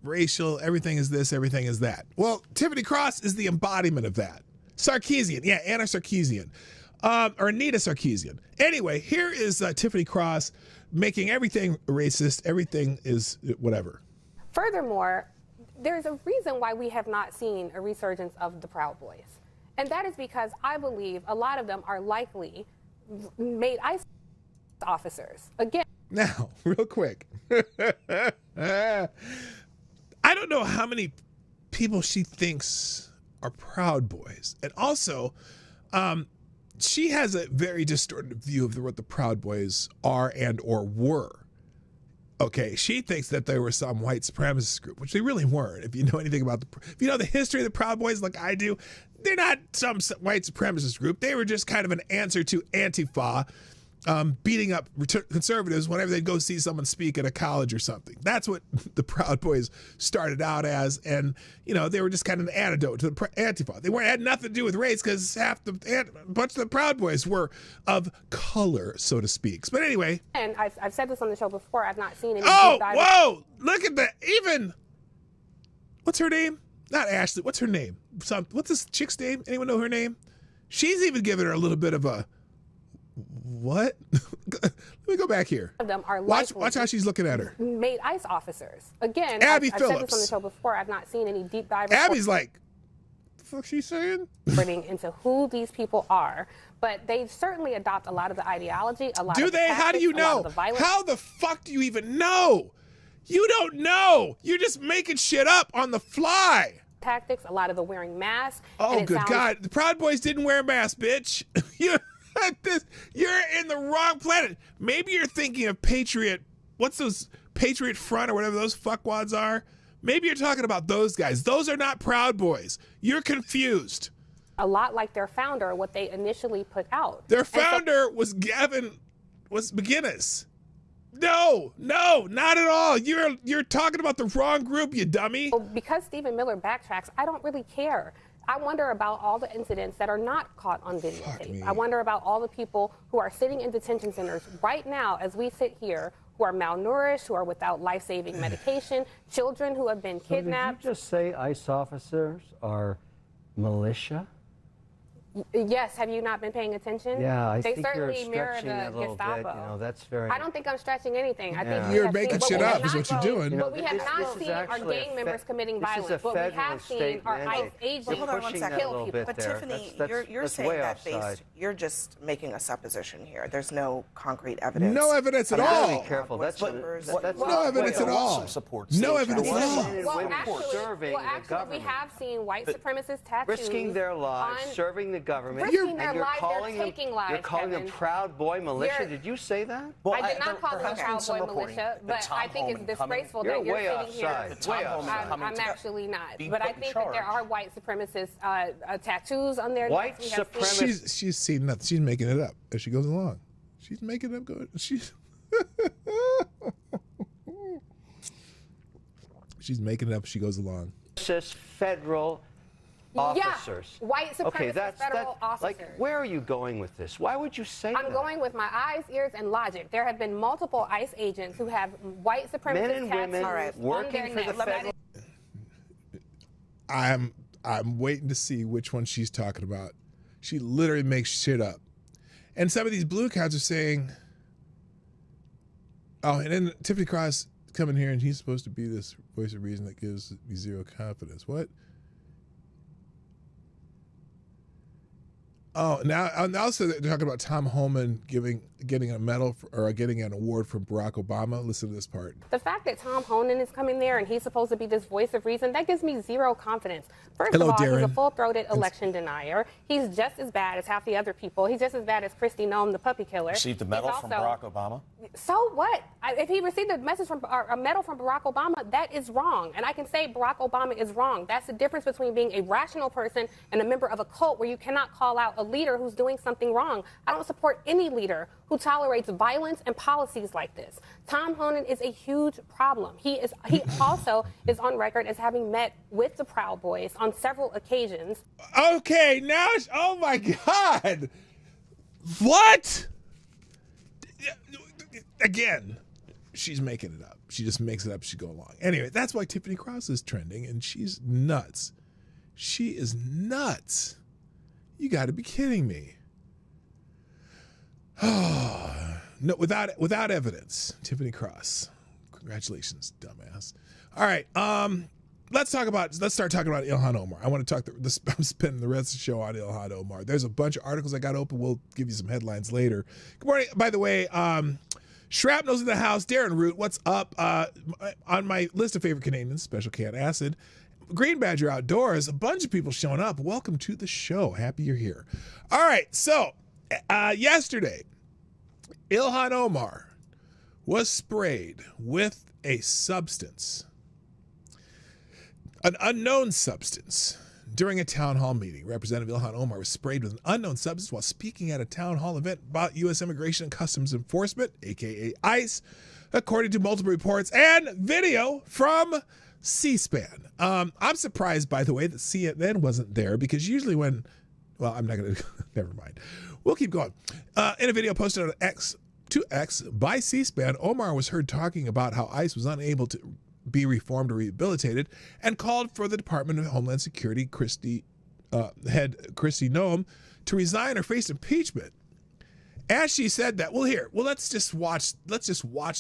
racial, everything is this, everything is that. Well, Tiffany Cross is the embodiment of that. Sarkeesian, yeah, Anna Sarkeesian, or Anita Sarkeesian. Anyway, here is Tiffany Cross making everything racist, everything is whatever. Furthermore, there's a reason why we have not seen a resurgence of the Proud Boys. And that is because I believe a lot of them are likely made ICE officers. Again. Now, real quick. I don't know how many people she thinks are Proud Boys. And also, she has a very distorted view of what the Proud Boys are and or were. Okay, she thinks that they were some white supremacist group, which they really weren't. If you know anything about if you know the history of the Proud Boys like I do, they're not some white supremacist group. They were just kind of an answer to Antifa, beating up conservatives whenever they'd go see someone speak at a college or something. That's what the Proud Boys started out as, and they were just kind of an antidote to the Antifa. They had nothing to do with race because a bunch of the Proud Boys were of color, so to speak. But anyway, and I've said this on the show before. I've not seen any. Whoa! Look at that. Even what's her name? Not Ashley. What's her name? What's this chick's name? Anyone know her name? She's even given her a little bit of a. What? Let me go back here. Of them are watch how she's looking at her. Made ICE officers. Again, Abby I've Phillips. said this on the show before. I've not seen any deep dive. Abby's like, the fuck she's saying? Into who these people are, but they certainly adopt a lot of the ideology. A lot. Do of the they? tactics, How do you know? How the fuck do you even know? You don't know. You're just making shit up on the fly. Tactics. A lot of the wearing masks. Oh, good God! The Proud Boys didn't wear masks, bitch. You're in the wrong planet. Maybe you're thinking of Patriot. What's those Patriot Front or whatever those fuckwads are? Maybe you're talking about those guys. Those are not Proud Boys. You're confused. A lot like their founder, what they initially put out. Their founder was McGinnis. No, not at all. You're talking about the wrong group, you dummy. Because Stephen Miller backtracks, I don't really care. I wonder about all the incidents that are not caught on videotape. I wonder about all the people who are sitting in detention centers right now as we sit here, who are malnourished, who are without life-saving medication, children who have been kidnapped. Did you just say ICE officers are militia? Yes, have you not been paying attention? Yeah, I they think certainly you're mirror stretching the a little Gestapo. bit. That's very. I don't think I'm stretching anything. I think you're making shit up. Is what you're doing. What we have not seen are gang members committing violence. What we have seen are ICE agents hold on one second. kill people. But Tiffany, you're saying that you're just making a supposition here. There's no concrete evidence. No evidence at all. Be careful. That's no evidence at all. No evidence at all. Well, actually, we have seen white supremacist tattoos risking their lives, serving the government. Risking their lives, they're taking lives. You're calling them Proud Boy militia. Did you say that? Well, I did not call them Proud Boy militia, but I think it's disgraceful that you're sitting here. I'm actually not. But I think that there are white supremacist tattoos on their white supremacist. She's seen nothing. She's making it up as she goes along. She's making it up. She's making it up as she goes along. Federal officers. Yeah, white supremacist federal officers. Like, where are you going with this? Why would you say that? I'm going with my eyes, ears, and logic. There have been multiple ICE agents who have white supremacist men and women working on their for the federal. I'm waiting to see which one she's talking about. She literally makes shit up. And some of these blue accounts are saying, oh, and then Tiffany Cross coming here and he's supposed to be this voice of reason that gives me zero confidence. What? Oh, now also they're talking about Tom Homan getting a medal or getting an award from Barack Obama. Listen to this part. The fact that Tom Homan is coming there and he's supposed to be this voice of reason, that gives me zero confidence. First Hello, of all, Darren. he's a full-throated election denier. He's just as bad as half the other people. He's just as bad as Kristi Noem, the puppy killer. Received a medal from Barack Obama? So what? If he received a medal from Barack Obama, that is wrong. And I can say Barack Obama is wrong. That's the difference between being a rational person and a member of a cult where you cannot call out a leader who's doing something wrong. I don't support any leader who tolerates violence and policies like this. Tom Homan is a huge problem. He also is on record as having met with the Proud Boys on several occasions. Okay, now, oh my God. What? Again, she's making it up. She just makes it up as she go along. Anyway, that's why Tiffany Cross is trending, and she's nuts. She is nuts. You got to be kidding me. No, without evidence. Tiffany Cross. Congratulations, dumbass. All right, let's start talking about Ilhan Omar. I want to talk. I'm spending the rest of the show on Ilhan Omar. There's a bunch of articles I got open. We'll give you some headlines later. Good morning. By the way, Shrapnel's in the house. Darren Root, what's up? On my list of favorite Canadians, Special Cat Acid. Green Badger Outdoors, a bunch of people showing up. Welcome to the show. Happy you're here. All right, so yesterday, Ilhan Omar was sprayed with a substance, an unknown substance, during a town hall meeting. Representative Ilhan Omar was sprayed with an unknown substance while speaking at a town hall event about U.S. Immigration and Customs Enforcement, a.k.a. ICE, according to multiple reports and video from C-SPAN. I'm surprised, by the way, that CNN wasn't there, because usually when, well, I'm not going to, never mind. We'll keep going. In a video posted on X by C-SPAN, Omar was heard talking about how ICE was unable to be reformed or rehabilitated and called for the Department of Homeland Security head Kristi Noem to resign or face impeachment. As she said that, let's just watch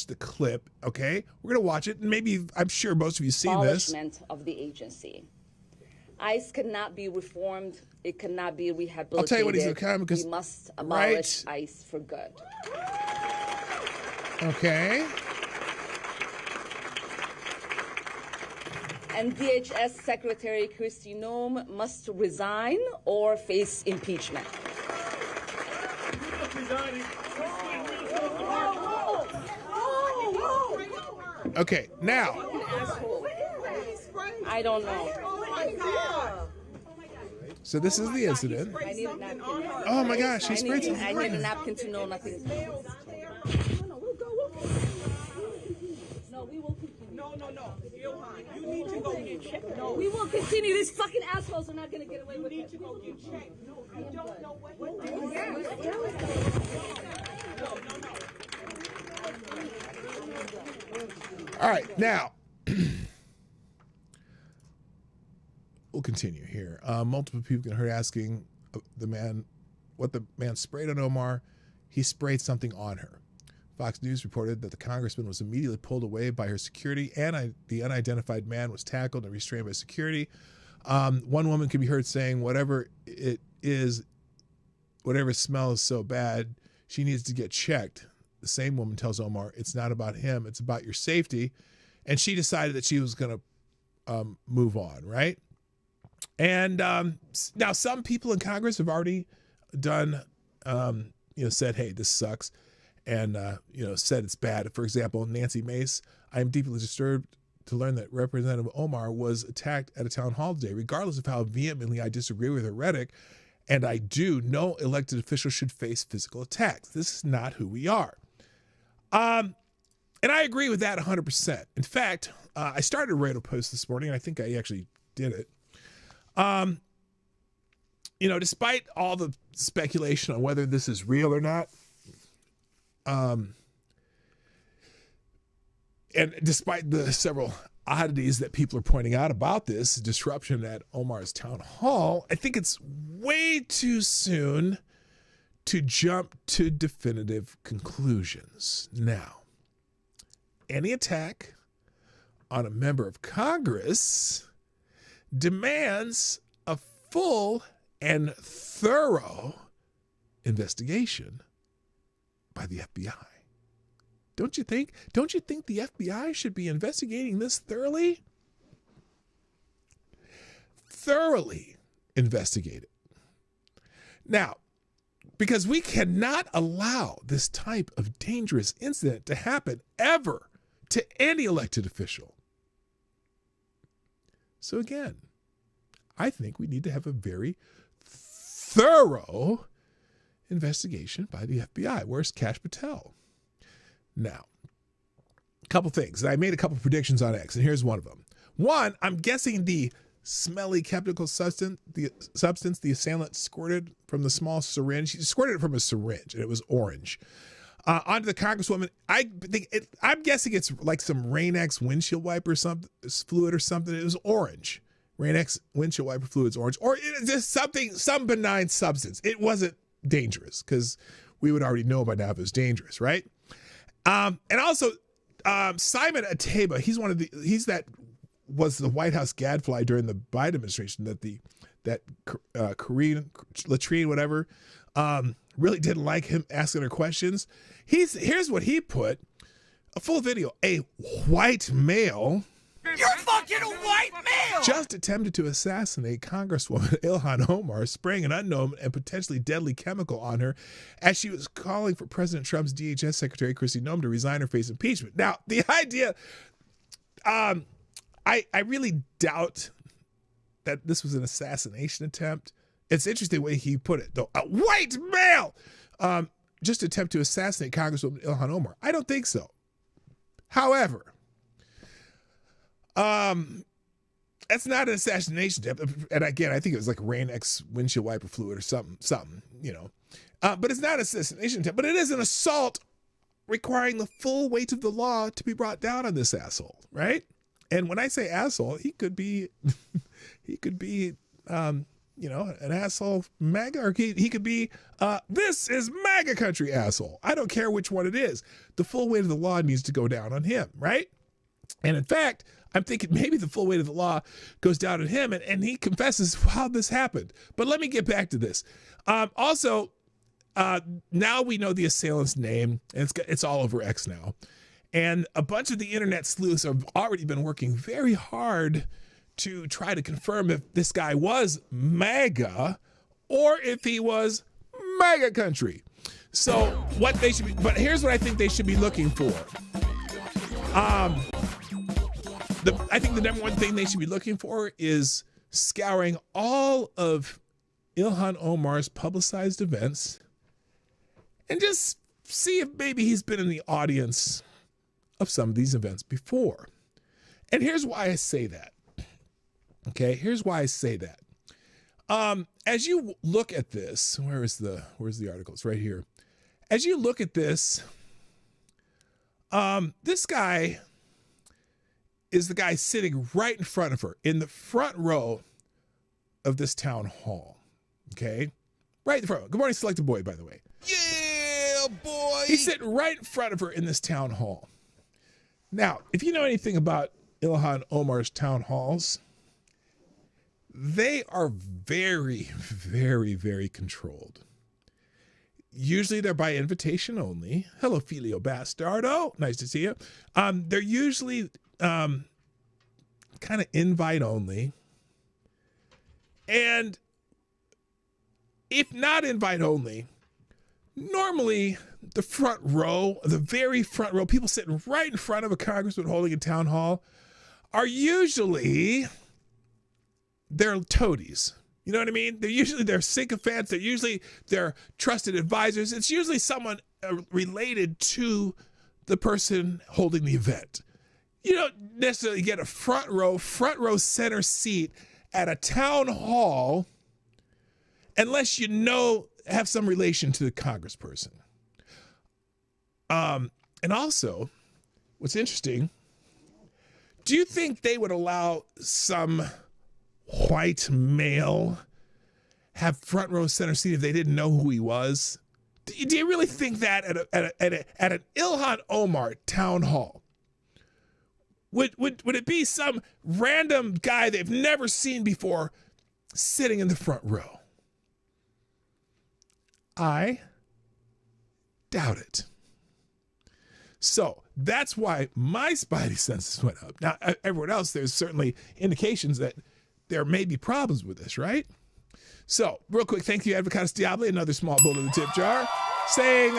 the clip, okay? We're going to watch it, and maybe, I'm sure most of you seen this. Abolishment of the agency. ICE cannot be reformed. It cannot be rehabilitated. I'll tell you what he's going to, because we must abolish ICE for good. Okay. And DHS Secretary Kristi Noem must resign or face impeachment. Okay, now. I don't know. So this is the incident. I need a napkin. Oh my gosh, she sprayed some. I need a napkin to know nothing. No, we will continue. No. Ilhan, you need to go get checked. No, we will continue. These fucking assholes are not going to get away with it. You need to go get checked. No, I don't know what. All right, now we'll continue here. Multiple people can heard asking the man what the man sprayed on Omar. He sprayed something on her. Fox News reported that the congressman was immediately pulled away by her security, and the unidentified man was tackled and restrained by security. One woman could be heard saying, whatever it is, whatever smells so bad, she needs to get checked. The same woman tells Omar, it's not about him, it's about your safety. And she decided that she was going to move on, right? And now some people in Congress have already done, said, hey, this sucks. And, said it's bad. For example, Nancy Mace, I am deeply disturbed to learn that Representative Omar was attacked at a town hall today. Regardless of how vehemently I disagree with her rhetoric, and I do, no elected official should face physical attacks. This is not who we are. And I agree with that 100%. In fact, I started a radio post this morning, and I think I actually did it. Despite all the speculation on whether this is real or not, and despite the several oddities that people are pointing out about this disruption at Omar's town hall, I think it's way too soon to jump to definitive conclusions. Now, any attack on a member of Congress demands a full and thorough investigation by the FBI. Don't you think? Don't you think the FBI should be investigating this thoroughly? Thoroughly investigate it. Now, because we cannot allow this type of dangerous incident to happen ever to any elected official. So again, I think we need to have a very thorough investigation by the FBI. Where's Kash Patel? Now, a couple things. I made a couple predictions on X, and here's one of them. One, I'm guessing the smelly chemical substance the assailant squirted from the small syringe. He squirted it from a syringe, and it was orange. Onto the Congresswoman. I'm guessing it's like some Rain-X windshield wiper fluid or something. It was orange. Rain-X windshield wiper fluid's orange, or just some benign substance. It wasn't dangerous because we would already know by now if it was dangerous, right? And also Simon Ateba. He's that was the White House gadfly during the Biden administration that Korean latrine whatever really didn't like him asking her questions. Here's what he put: a full video. A white male. You're fucking a white male! Just attempted to assassinate Congresswoman Ilhan Omar, spraying an unknown and potentially deadly chemical on her as she was calling for President Trump's DHS Secretary Kristi Noem to resign or face impeachment. Now, the idea, I really doubt that this was an assassination attempt. It's interesting the way he put it, though. A white male just attempt to assassinate Congresswoman Ilhan Omar. I don't think so. However, that's not an assassination attempt. And again, I think it was like Rain-X windshield wiper fluid or something, you know. But it's not an assassination attempt, but it is an assault requiring the full weight of the law to be brought down on this asshole, right? And when I say asshole, he could be, you know, an asshole MAGA, or he could be, this is MAGA country asshole. I don't care which one it is. The full weight of the law needs to go down on him, right? And in fact, I'm thinking maybe the full weight of the law goes down on him, and he confesses how this happened. But let me get back to this. Also, now we know the assailant's name, and it's all over X now. And a bunch of the internet sleuths have already been working very hard to try to confirm if this guy was MAGA or if he was MAGA country. So what they should be, but here's what I think they should be looking for. I think the number one thing they should be looking for is scouring all of Ilhan Omar's publicized events and just see if maybe he's been in the audience of some of these events before. And here's why I say that. Okay, here's why I say that. As you look at this, where's the article? It's right here. As you look at this, this guy is the guy sitting right in front of her, in the front row of this town hall. Okay? Right in front. Good morning, Selected Boy, by the way. Yeah, boy! He's sitting right in front of her in this town hall. Now, if you know anything about Ilhan Omar's town halls, they are very, very, very controlled. Usually they're by invitation only. Hello, Filio Bastardo. Nice to see you. They're usually kind of invite only. And if not invite only, normally the front row, the very front row, people sitting right in front of a congressman holding a town hall are usually their toadies. You know what I mean? They're usually their sycophants. They're usually their trusted advisors. It's usually someone related to the person holding the event. You don't necessarily get a front row center seat at a town hall unless you have some relation to the congressperson. And also, what's interesting, do you think they would allow some white male have front row center seat if they didn't know who he was? Do you really think that at an Ilhan Omar town hall? Would it be some random guy they've never seen before sitting in the front row? I doubt it. So that's why my spidey senses went up. Now, everyone else, there's certainly indications that there may be problems with this, right? So, real quick, thank you, Advocatus Diablo, another small bullet in the tip jar, saying,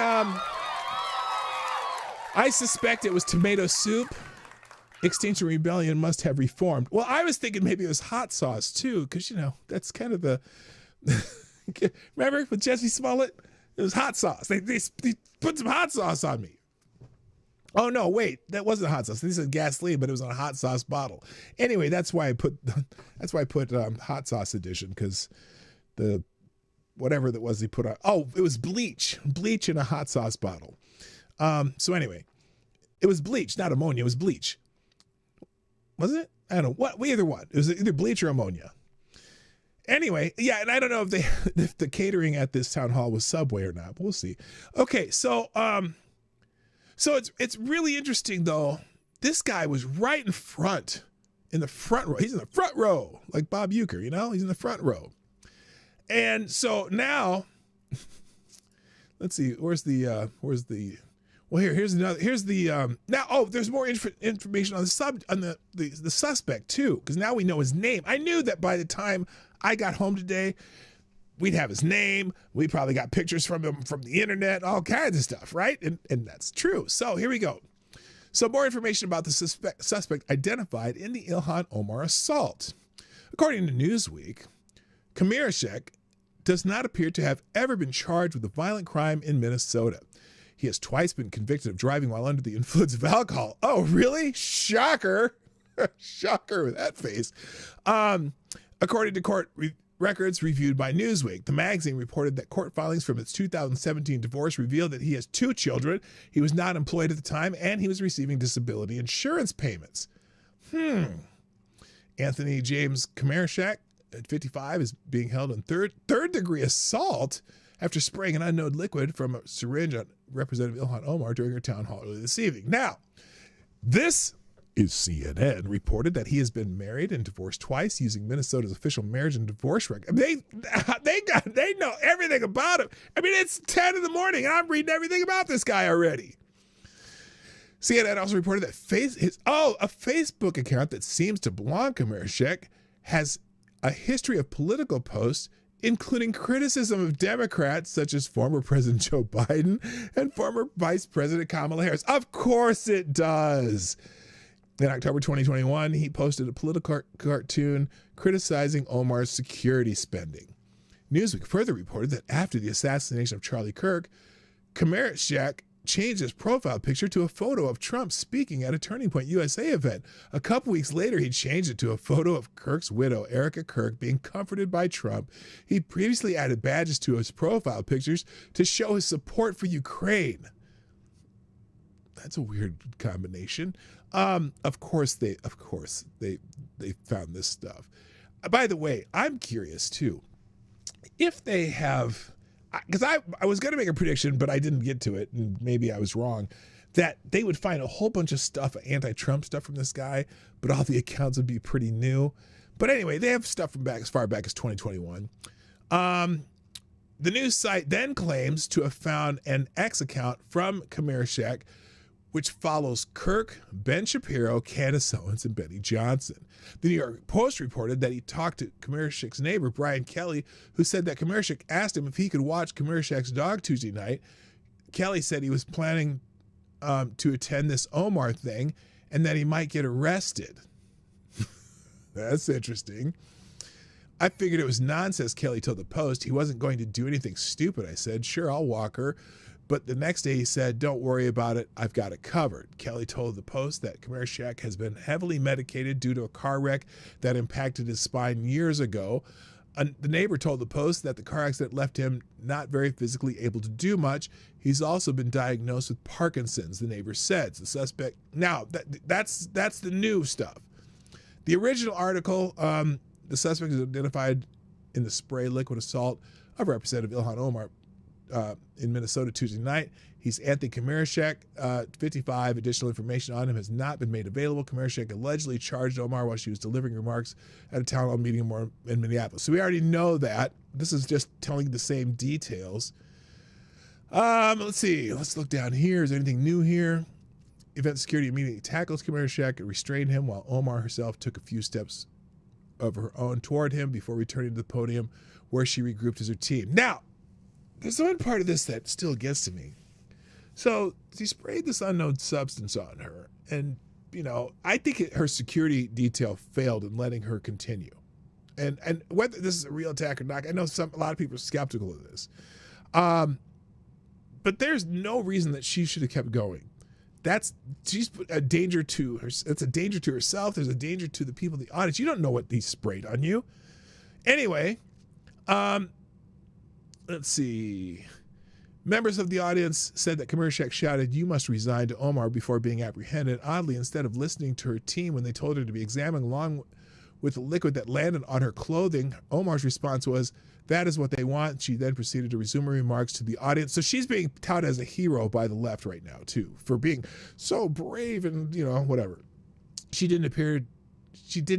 I suspect it was tomato soup. Extinction Rebellion must have reformed. Well, I was thinking maybe it was hot sauce, too, because, you know, that's kind of the... Remember with Jesse Smollett? It was hot sauce. They put some hot sauce on me. Oh, no, wait, that wasn't hot sauce. This is gasoline, but it was on a hot sauce bottle. Anyway, that's why I put hot sauce edition, because the whatever that was he put on. Oh, it was bleach in a hot sauce bottle. So anyway, it was bleach, not ammonia. It was bleach. Wasn't it? I don't know. What? Either one. It was either bleach or ammonia. Anyway, yeah, and I don't know if the catering at this town hall was Subway or not. But we'll see. Okay, so it's really interesting though. This guy was right in the front row. He's in the front row, like Bob Uecker, you know? He's in the front row. And so now, let's see, here's the now, there's more information on the suspect too, because now we know his name. I knew that by the time I got home today, we'd have his name. We probably got pictures from him from the internet, all kinds of stuff, right? And that's true. So here we go. So more information about the suspect identified in the Ilhan Omar assault. According to Newsweek, Kamirashek does not appear to have ever been charged with a violent crime in Minnesota. He has twice been convicted of driving while under the influence of alcohol. Oh, really? Shocker. Shocker with that face. According to court records reviewed by Newsweek, the magazine reported that court filings from its 2017 divorce revealed that he has 2 children. He was not employed at the time, and he was receiving disability insurance payments. Anthony James Kamirashek, at 55, is being held on third-degree assault after spraying an unknown liquid from a syringe on Representative Ilhan Omar during her town hall earlier this evening. Now, this is CNN reported that he has been married and divorced twice using Minnesota's official marriage and divorce record. They know everything about him. I mean, it's 10 in the morning and I'm reading everything about this guy already. CNN also reported that a Facebook account that seems to belong to Kamirashek has a history of political posts, including criticism of Democrats such as former President Joe Biden and former Vice President Kamala Harris. Of course it does. In October 2021, he posted a political cartoon criticizing Omar's security spending. Newsweek further reported that after the assassination of Charlie Kirk, Kamirashek changed his profile picture to a photo of Trump speaking at a Turning Point USA event. A couple weeks later, he changed it to a photo of Kirk's widow, Erica Kirk, being comforted by Trump. He previously added badges to his profile pictures to show his support for Ukraine. That's a weird combination. Of course they found this stuff. By the way, I'm curious too. If they have, because I was going to make a prediction, but I didn't get to it, and maybe I was wrong, that they would find a whole bunch of stuff, anti-Trump stuff from this guy, but all the accounts would be pretty new. But anyway, they have stuff from as far back as 2021. The news site then claims to have found an X account from Kamirashek, which follows Kirk, Ben Shapiro, Candace Owens, and Benny Johnson. The New York Post reported that he talked to Kamirashek's neighbor, Brian Kelly, who said that Kamirashek asked him if he could watch Kamirashek's dog Tuesday night. Kelly said he was planning to attend this Omar thing and that he might get arrested. That's interesting. I figured it was nonsense, Kelly told the Post. He wasn't going to do anything stupid, I said. Sure, I'll walk her. But the next day he said, don't worry about it, I've got it covered. Kelly told the Post that Kamirashek has been heavily medicated due to a car wreck that impacted his spine years ago. The neighbor told the Post that the car accident left him not very physically able to do much. He's also been diagnosed with Parkinson's, the neighbor said. The suspect, now that's the new stuff. The original article, the suspect is identified in the spray liquid assault of Representative Ilhan Omar in Minnesota Tuesday night. He's Anthony Kamirashek, 55. Additional information on him has not been made available. Kamirashek allegedly charged Omar while she was delivering remarks at a town hall meeting in Minneapolis. So we already know that. This is just telling the same details. Let's see. Let's look down here. Is there anything new here? Event security immediately tackles Khmershek and restrained him while Omar herself took a few steps of her own toward him before returning to the podium where she regrouped as her team. Now, there's one part of this that still gets to me. So he sprayed this unknown substance on her, and I think her security detail failed in letting her continue. And whether this is a real attack or not, I know a lot of people are skeptical of this. But there's no reason that she should have kept going. She's a danger to her. It's a danger to herself. There's a danger to the people in the audience. You don't know what he sprayed on you. Anyway, let's see. Members of the audience said that Khmershek shouted, "You must resign," to Omar before being apprehended. Oddly, instead of listening to her team when they told her to be examined along with the liquid that landed on her clothing, Omar's response was, "That is what they want." She then proceeded to resume her remarks to the audience. So she's being touted as a hero by the left right now, too, for being so brave and, whatever. She didn't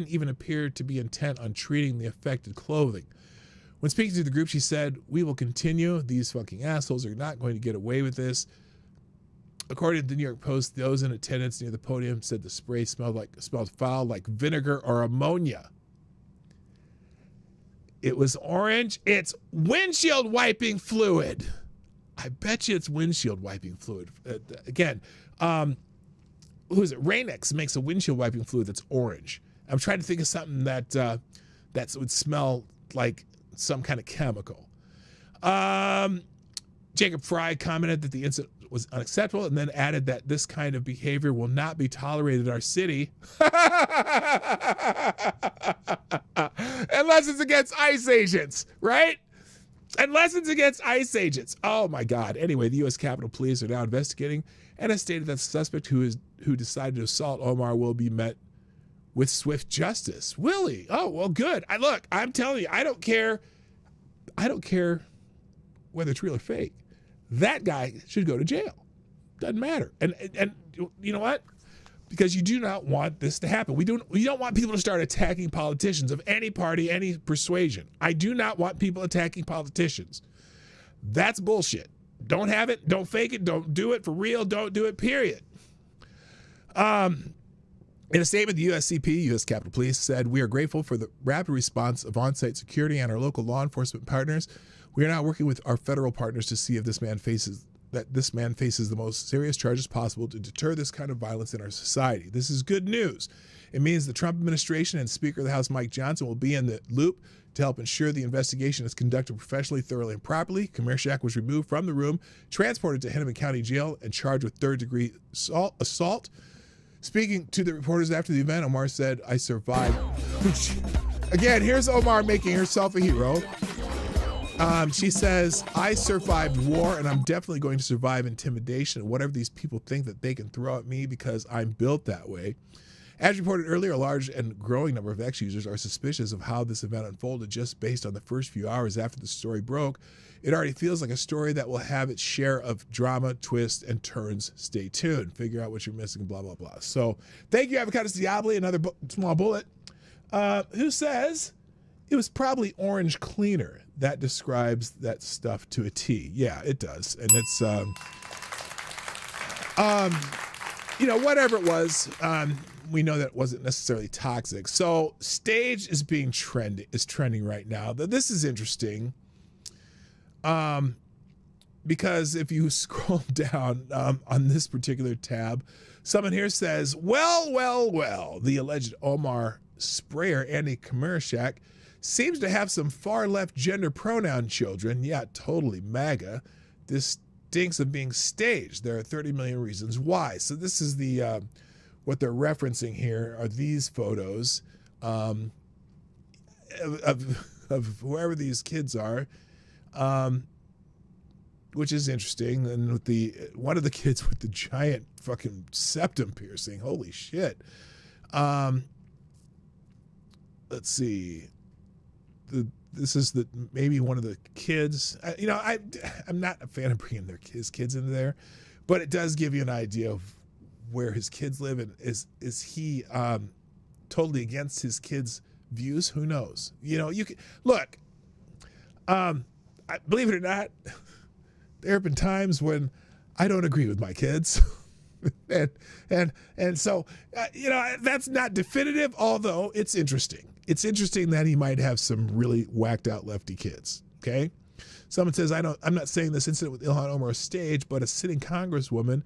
even appear to be intent on treating the affected clothing. When speaking to the group, she said, "We will continue. These fucking assholes are not going to get away with this." According to the New York Post, those in attendance near the podium said the spray smelled foul like vinegar or ammonia. It was orange. It's windshield wiping fluid. I bet you it's windshield wiping fluid. Again, who is it? Rain-X makes a windshield wiping fluid that's orange. I'm trying to think of something that would smell like some kind of chemical. Jacob Fry commented that the incident was unacceptable and then added that this kind of behavior will not be tolerated in our city unless it's against ICE agents, right? Unless it's against ICE agents. Oh my God. Anyway, the U.S. Capitol Police are now investigating and has stated that the suspect who decided to assault Omar will be met with swift justice. Will he? Oh, well, good. I'm telling you, I don't care whether it's real or fake. That guy should go to jail. Doesn't matter. And you know what? Because you do not want this to happen. We don't want people to start attacking politicians of any party, any persuasion. I do not want people attacking politicians. That's bullshit. Don't have it. Don't fake it. Don't do it for real. Don't do it, period. In a statement, the USCP, U.S. Capitol Police, said, "We are grateful for the rapid response of on-site security and our local law enforcement partners. We are now working with our federal partners to see if this man faces the most serious charges possible to deter this kind of violence in our society. This is good news. It means the Trump administration and Speaker of the House Mike Johnson will be in the loop to help ensure the investigation is conducted professionally, thoroughly, and properly." Khmershek was removed from the room, transported to Hennepin County Jail, and charged with third-degree assault. Speaking to the reporters after the event, Omar said, "I survived." Again, here's Omar making herself a hero. She says, "I survived war, and I'm definitely going to survive intimidation and whatever these people think that they can throw at me because I'm built that way." As reported earlier, a large and growing number of X users are suspicious of how this event unfolded just based on the first few hours after the story broke. It already feels like a story that will have its share of drama, twists, and turns. Stay tuned. Figure out what you're missing, blah, blah, blah. So thank you, Avocados Diabli, another small bullet, who says it was probably orange cleaner. That describes that stuff to a T. Yeah, it does. And it's, whatever it was, we know that it wasn't necessarily toxic. So Stage is trending right now. This is interesting. Because if you scroll down on this particular tab, someone here says, well, the alleged Omar sprayer, Andy Khmershek, seems to have some far-left gender pronoun children. Yeah, totally MAGA. This stinks of being staged. There are 30 million reasons why. So this is the what they're referencing here are these photos of whoever these kids are. Which is interesting, and with one of the kids with the giant fucking septum piercing, holy shit. Let's see, this is maybe one of the kids. I'm not a fan of bringing his kids into there, but it does give you an idea of where his kids live, and is he totally against his kids' views? Who knows? You can look. Believe it or not, There have been times when I don't agree with my kids. and so, that's not definitive, although it's interesting. It's interesting that he might have some really whacked out lefty kids. Okay. Someone says, I'm not saying this incident with Ilhan Omar is staged, but a sitting congresswoman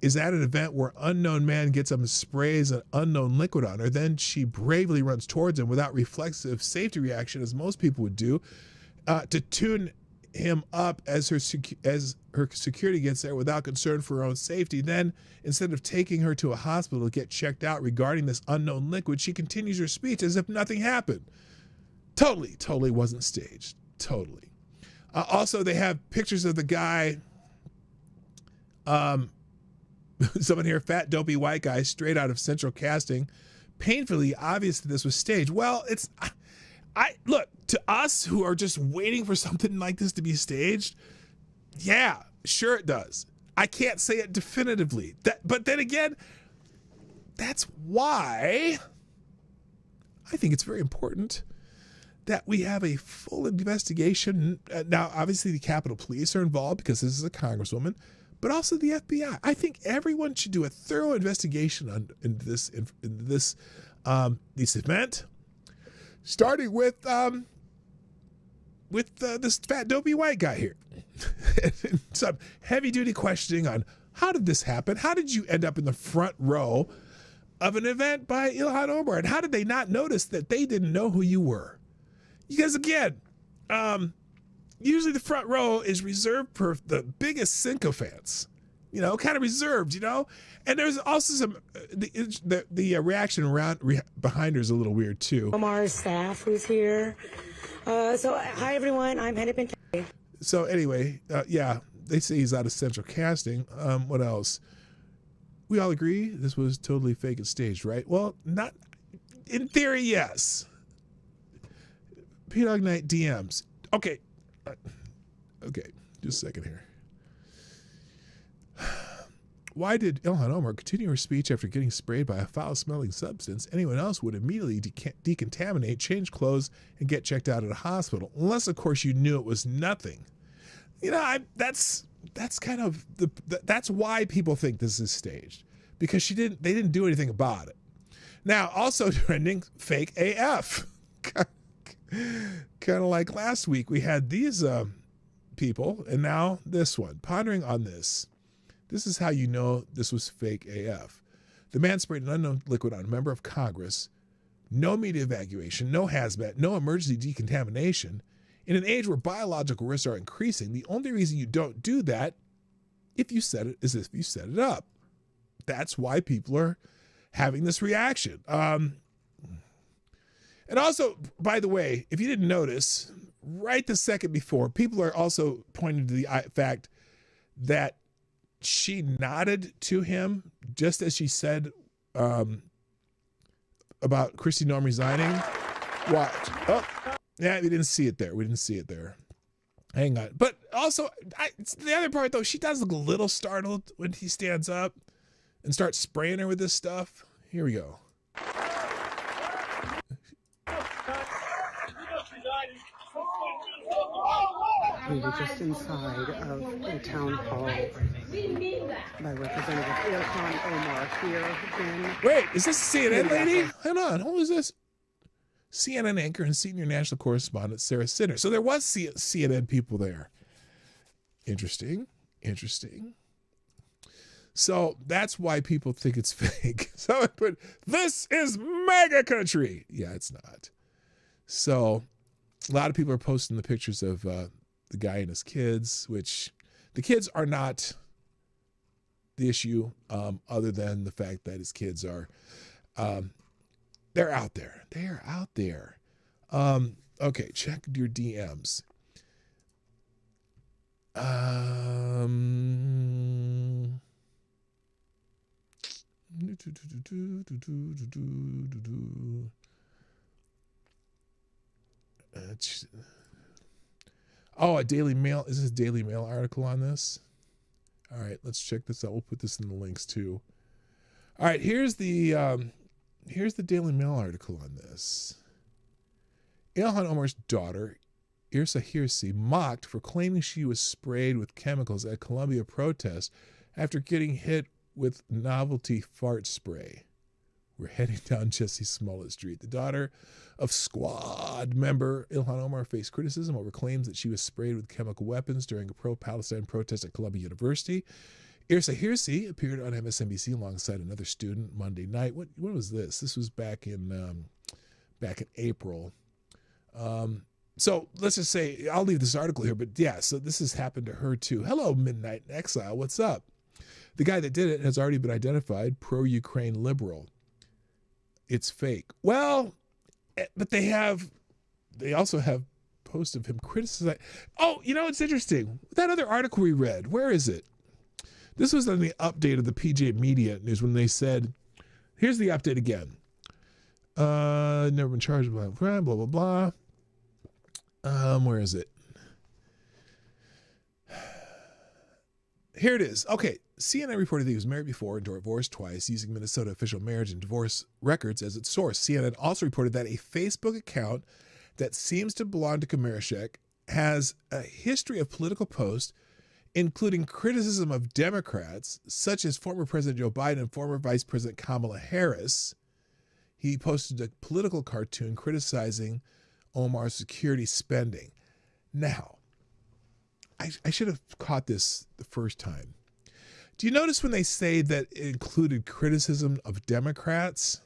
is at an event where unknown man gets up and sprays an unknown liquid on her. Then she bravely runs towards him without reflexive safety reaction, as most people would do, to tune him up as her security gets there without concern for her own safety. Then, instead of taking her to a hospital to get checked out regarding this unknown liquid, she continues her speech as if nothing happened. Totally wasn't staged. Totally. Also, they have pictures of the guy, someone here, fat, dopey white guy, straight out of Central Casting. Painfully obvious that this was staged. Well, look, to us who are just waiting for something like this to be staged, yeah, sure it does. I can't say it definitively. But then again, that's why I think it's very important that we have a full investigation. Now, obviously, the Capitol Police are involved because this is a congresswoman, but also the FBI. I think everyone should do a thorough investigation in this event, starting with this fat dopey white guy here. Some heavy-duty questioning on how did this happen? How did you end up in the front row of an event by Ilhan Omar? And how did they not notice that they didn't know who you were? Because again, usually the front row is reserved for the biggest sycophants, kind of reserved, And there's also some, the reaction behind her is a little weird too. Omar's staff who's here. So hi everyone, I'm Hennepin. So anyway, yeah, they say he's out of Central Casting. What else? We all agree this was totally fake and staged, right? Well, not in theory, yes. Dawg Knight DMs. Okay, just a second here. Why did Ilhan Omar continue her speech after getting sprayed by a foul-smelling substance? Anyone else would immediately decontaminate, change clothes, and get checked out at a hospital, unless, of course, you knew it was nothing. That's kind of that's why people think this is staged, because they didn't do anything about it. Now, also trending, fake AF. Kind of like last week, we had these people, and now this one. Pondering on this. This is how you know this was fake AF. The man sprayed an unknown liquid on a member of Congress. No media evacuation, no hazmat, no emergency decontamination. In an age where biological risks are increasing, the only reason you don't do that is if you set it up. That's why people are having this reaction. And also, by the way, if you didn't notice, right the second before, people are also pointing to the fact that she nodded to him just as she said about Kristi Noem resigning. Watch. Oh, yeah, we didn't see it there. Hang on. But also, the other part, though, she does look a little startled when he stands up and starts spraying her with this stuff. Here we go. We were just inside of a town hall by Representative Ilhan Omar here in... Wait, is this a CNN lady? Hold on, who is this? CNN anchor and senior national correspondent Sarah Sinner. So there was CNN people there. Interesting. So that's why people think it's fake. So I put, this is MAGA country. Yeah, it's not. So a lot of people are posting the pictures of the guy and his kids, which the kids are not the issue, other than the fact that his kids are, they're out there. They are out there. Okay, check your DMs. Oh, a Daily Mail. Is this a Daily Mail article on this? All right, let's check this out. We'll put this in the links too. All right, here's the Daily Mail article on this. Ilhan Omar's daughter Irsa Hirsi, mocked for claiming she was sprayed with chemicals at Columbia protest after getting hit with novelty fart spray. We're heading down Jesse Smollett Street. The daughter of Squad member Ilhan Omar faced criticism over claims that she was sprayed with chemical weapons during a pro-Palestine protest at Columbia University. Irsa Hirsi appeared on MSNBC alongside another student Monday night. When was this? This was back in April. So let's just say, I'll leave this article here, but yeah, so this has happened to her too. Hello, Midnight in Exile. What's up? The guy that did it has already been identified, pro-Ukraine liberal. It's fake. Well, but they also have posts of him criticizing. Oh, you know, it's interesting. That other article we read, where is it? This was on the update of the PJ Media News when they said, here's the update again. Never been charged with a crime, blah, blah, blah. Where is it? Here it is. Okay. CNN reported that he was married before and divorced twice, using Minnesota official marriage and divorce records as its source. CNN also reported that a Facebook account that seems to belong to Komarechek has a history of political posts, including criticism of Democrats, such as former President Joe Biden and former Vice President Kamala Harris. He posted a political cartoon criticizing Omar's security spending. Now, I should have caught this the first time. Do you notice when they say that it included criticism of Democrats?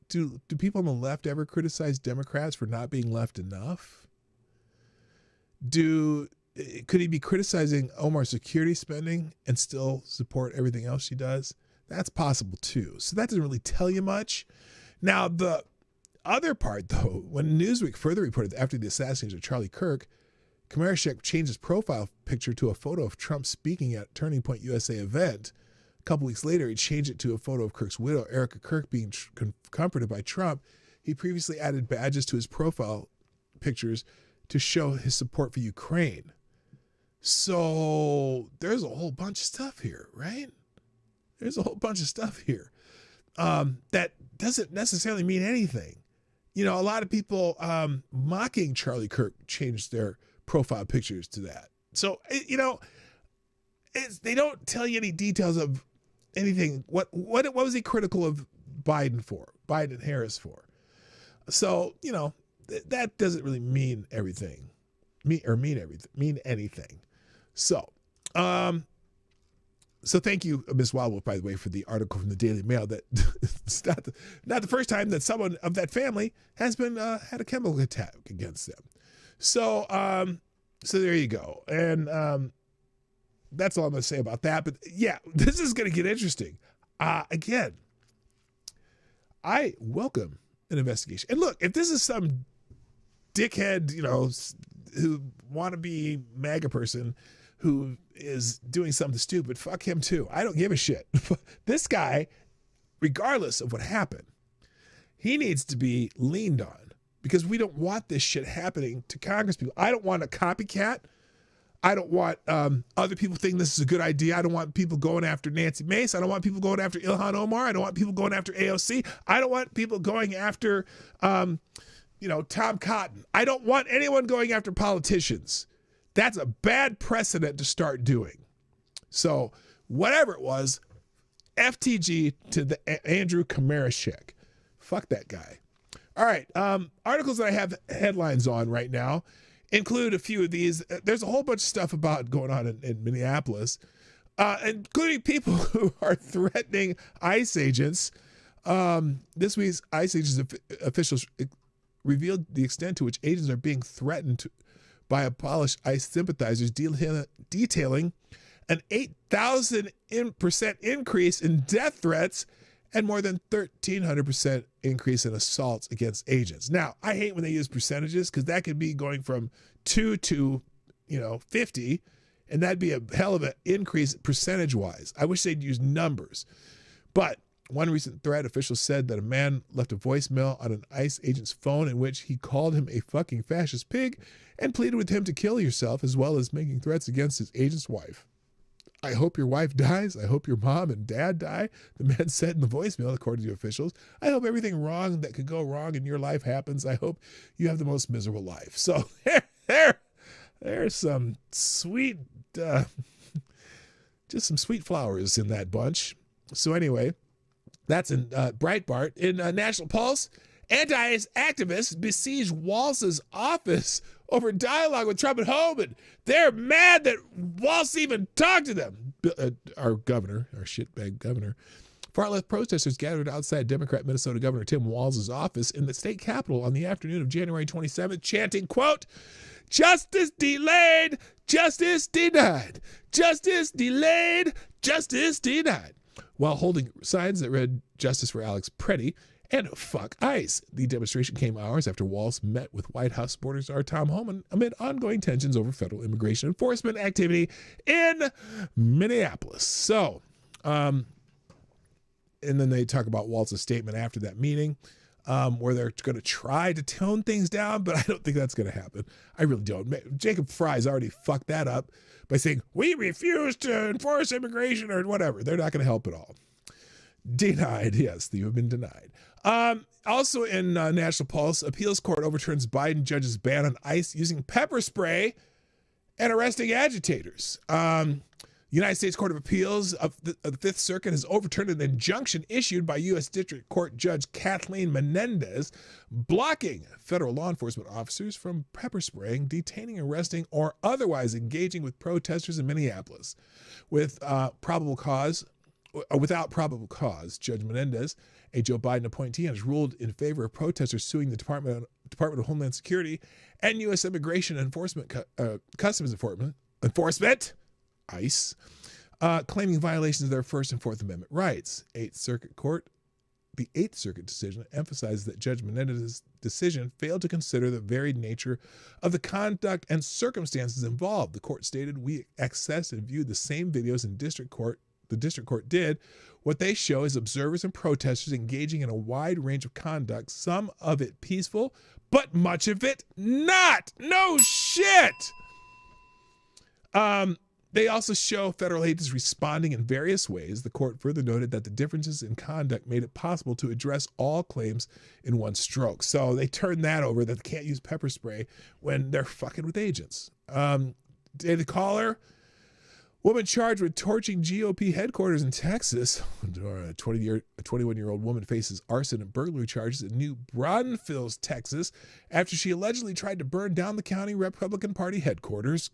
Do people on the left ever criticize Democrats for not being left enough? Could he be criticizing Omar's security spending and still support everything else she does? That's possible too. So that doesn't really tell you much. Now, the other part, though, when Newsweek further reported that after the assassination of Charlie Kirk, Komarechek changed his profile picture to a photo of Trump speaking at Turning Point USA event. A couple weeks later, he changed it to a photo of Kirk's widow, Erica Kirk, being comforted by Trump. He previously added badges to his profile pictures to show his support for Ukraine. So there's a whole bunch of stuff here, right? There's a whole bunch of stuff here that doesn't necessarily mean anything. You know, a lot of people mocking Charlie Kirk changed their profile pictures to that. So, you know, they don't tell you any details of anything. What was he critical of Biden and Harris for? So, you know, that doesn't really mean everything. Mean anything. So, so thank you, Ms. Wildwood, by the way, for the article from the Daily Mail that it's not the first time that someone of that family has been had a chemical attack against them. So so there you go. And that's all I'm going to say about that. But yeah, this is going to get interesting. Again, I welcome an investigation. And look, if this is some dickhead, you know, who wannabe MAGA person who is doing something stupid, fuck him too. I don't give a shit. This guy, regardless of what happened, he needs to be leaned on because we don't want this shit happening to Congress people. I don't want a copycat. I don't want other people thinking this is a good idea. I don't want people going after Nancy Mace. I don't want people going after Ilhan Omar. I don't want people going after AOC. I don't want people going after, Tom Cotton. I don't want anyone going after politicians. That's a bad precedent to start doing. So whatever it was, FTG to the Andrew Komarechek. Fuck that guy. All right. Articles that I have headlines on right now include a few of these. There's a whole bunch of stuff about going on in Minneapolis, including people who are threatening ICE agents. This week's ICE agents officials revealed the extent to which agents are being threatened by abolished ICE sympathizers, detailing an 8,000% increase in death threats and more than 1,300% increase in assaults against agents. Now, I hate when they use percentages because that could be going from 2 to 50, and that'd be a hell of an increase percentage-wise. I wish they'd use numbers. But one recent threat, officials said that a man left a voicemail on an ICE agent's phone in which he called him a fucking fascist pig and pleaded with him to kill yourself, as well as making threats against his agent's wife. I hope your wife dies. I hope your mom and dad die. The man said in the voicemail, according to officials. I hope everything wrong that could go wrong in your life happens. I hope you have the most miserable life. So there's some sweet, just some sweet flowers in that bunch. So anyway, that's in Breitbart. In National Pulse, anti-activists besiege Walz's office over dialogue with Trump at home, and they're mad that Walz even talked to them. Our governor, our shitbag governor. Far-left protesters gathered outside Democrat Minnesota Governor Tim Walz's office in the state capitol on the afternoon of January 27th, chanting, quote, "Justice delayed, justice denied. Justice delayed, justice denied," while holding signs that read "Justice for Alex Preddy" and "Fuck ICE." The demonstration came hours after Walz met with White House supporters Tom Homan amid ongoing tensions over federal immigration enforcement activity in Minneapolis. So, and then they talk about Walz's statement after that meeting, where they're going to try to tone things down, but I don't think that's going to happen. I really don't. Jacob Fry's already fucked that up by saying, "We refuse to enforce immigration," or whatever. They're not going to help at all. Denied. Yes, you have been denied. Also in National Pulse, appeals court overturns Biden judge's ban on ICE using pepper spray and arresting agitators. United States Court of Appeals of the Fifth Circuit has overturned an injunction issued by U.S. District Court Judge Kathleen Menendez, blocking federal law enforcement officers from pepper spraying, detaining, arresting, or otherwise engaging with protesters in Minneapolis. Without probable cause, Judge Menendez, a Joe Biden appointee, has ruled in favor of protesters suing the Department of Homeland Security and U.S. Immigration Enforcement, Customs Enforcement, ICE, claiming violations of their First and Fourth Amendment rights. The Eighth Circuit decision emphasizes that Judge Menendez's decision failed to consider the varied nature of the conduct and circumstances involved. The court stated, "We accessed and viewed the same videos in district court. The district court did. What they show is observers and protesters engaging in a wide range of conduct, some of it peaceful, but much of it not. No shit." They also show federal agents responding in various ways. The court further noted that the differences in conduct made it possible to address all claims in one stroke. So they turned that over, that they can't use pepper spray when they're fucking with agents. David Caller, woman charged with torching GOP headquarters in Texas. A 21-year-old woman faces arson and burglary charges in New Braunfels, Texas, after she allegedly tried to burn down the county Republican Party headquarters.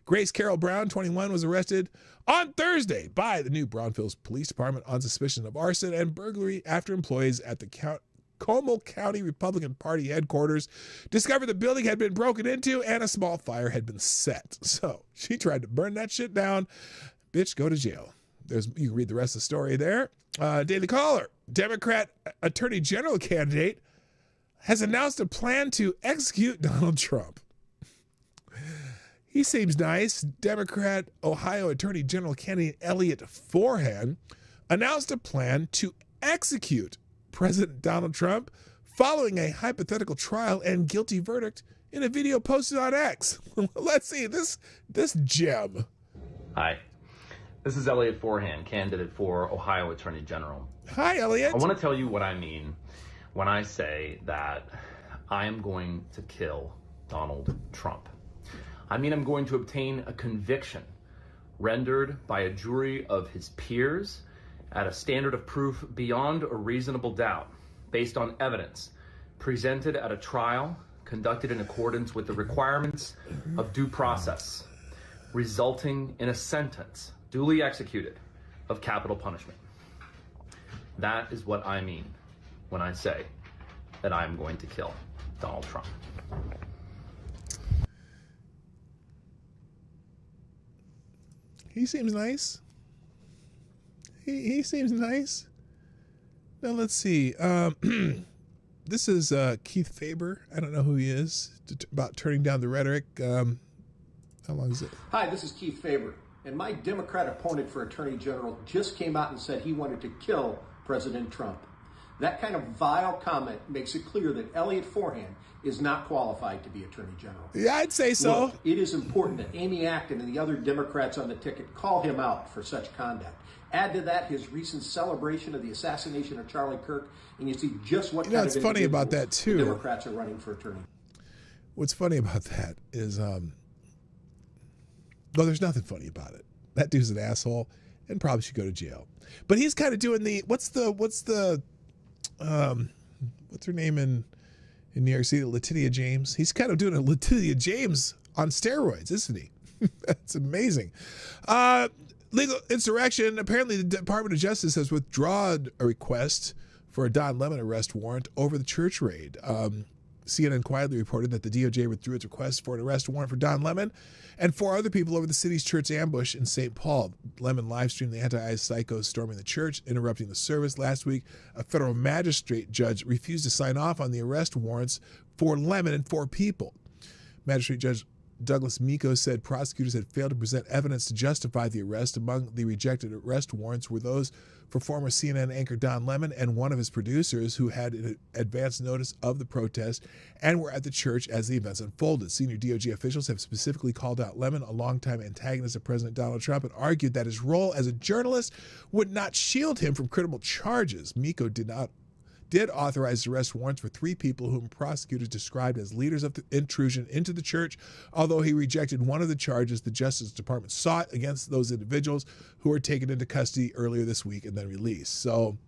Grace Carol Brown, 21, was arrested on Thursday by the New Braunfels Police Department on suspicion of arson and burglary after employees at the Como County Republican Party headquarters discovered the building had been broken into and a small fire had been set. So she tried to burn that shit down. Bitch, go to jail. You can read the rest of the story there. Daily Caller, Democrat Attorney General candidate has announced a plan to execute Donald Trump. He seems nice. Democrat Ohio Attorney General candidate Elliot Forhan announced a plan to execute President Donald Trump following a hypothetical trial and guilty verdict in a video posted on X. Let's see this gem. Hi, this is Elliot Forhan, candidate for Ohio Attorney General. Hi, Elliot. I want to tell you what I mean when I say that I am going to kill Donald Trump. I mean, I'm going to obtain a conviction rendered by a jury of his peers at a standard of proof beyond a reasonable doubt, based on evidence presented at a trial conducted in accordance with the requirements of due process, resulting in a sentence duly executed of capital punishment. That is what I mean when I say that I'm going to kill Donald Trump. He seems nice. He seems nice. Now let's see. This is Keith Faber. I don't know who he is. About turning down the rhetoric. How long is it? Hi, this is Keith Faber. And my Democrat opponent for Attorney General just came out and said he wanted to kill President Trump. That kind of vile comment makes it clear that Elliot Forehand is not qualified to be Attorney General. Yeah, I'd say so. Look, it is important that Amy Acton and the other Democrats on the ticket call him out for such conduct. Add to that his recent celebration of the assassination of Charlie Kirk, and you see just what kind of what's funny about that too. The Democrats are running for attorney. What's funny about that is, well, there's nothing funny about it. That dude's an asshole and probably should go to jail. But he's kind of doing the what's her name in New York City, Letitia James. He's kind of doing a Letitia James on steroids, isn't he? That's amazing. Legal insurrection. Apparently, the Department of Justice has withdrawn a request for a Don Lemon arrest warrant over the church raid. CNN quietly reported that the DOJ withdrew its request for an arrest warrant for Don Lemon and 4 other people over the city's church ambush in St. Paul. Lemon livestreamed the anti-ICE psychos storming the church, interrupting the service. Last week, a federal magistrate judge refused to sign off on the arrest warrants for Lemon and 4 people. Magistrate Judge Douglas Miko said prosecutors had failed to present evidence to justify the arrest. Among the rejected arrest warrants were those for former CNN anchor Don Lemon and one of his producers who had an advance notice of the protest and were at the church as the events unfolded. Senior DOJ officials have specifically called out Lemon, a longtime antagonist of President Donald Trump, and argued that his role as a journalist would not shield him from criminal charges. Miko did authorize arrest warrants for 3 people whom prosecutors described as leaders of the intrusion into the church, although he rejected one of the charges the Justice Department sought against those individuals who were taken into custody earlier this week and then released. So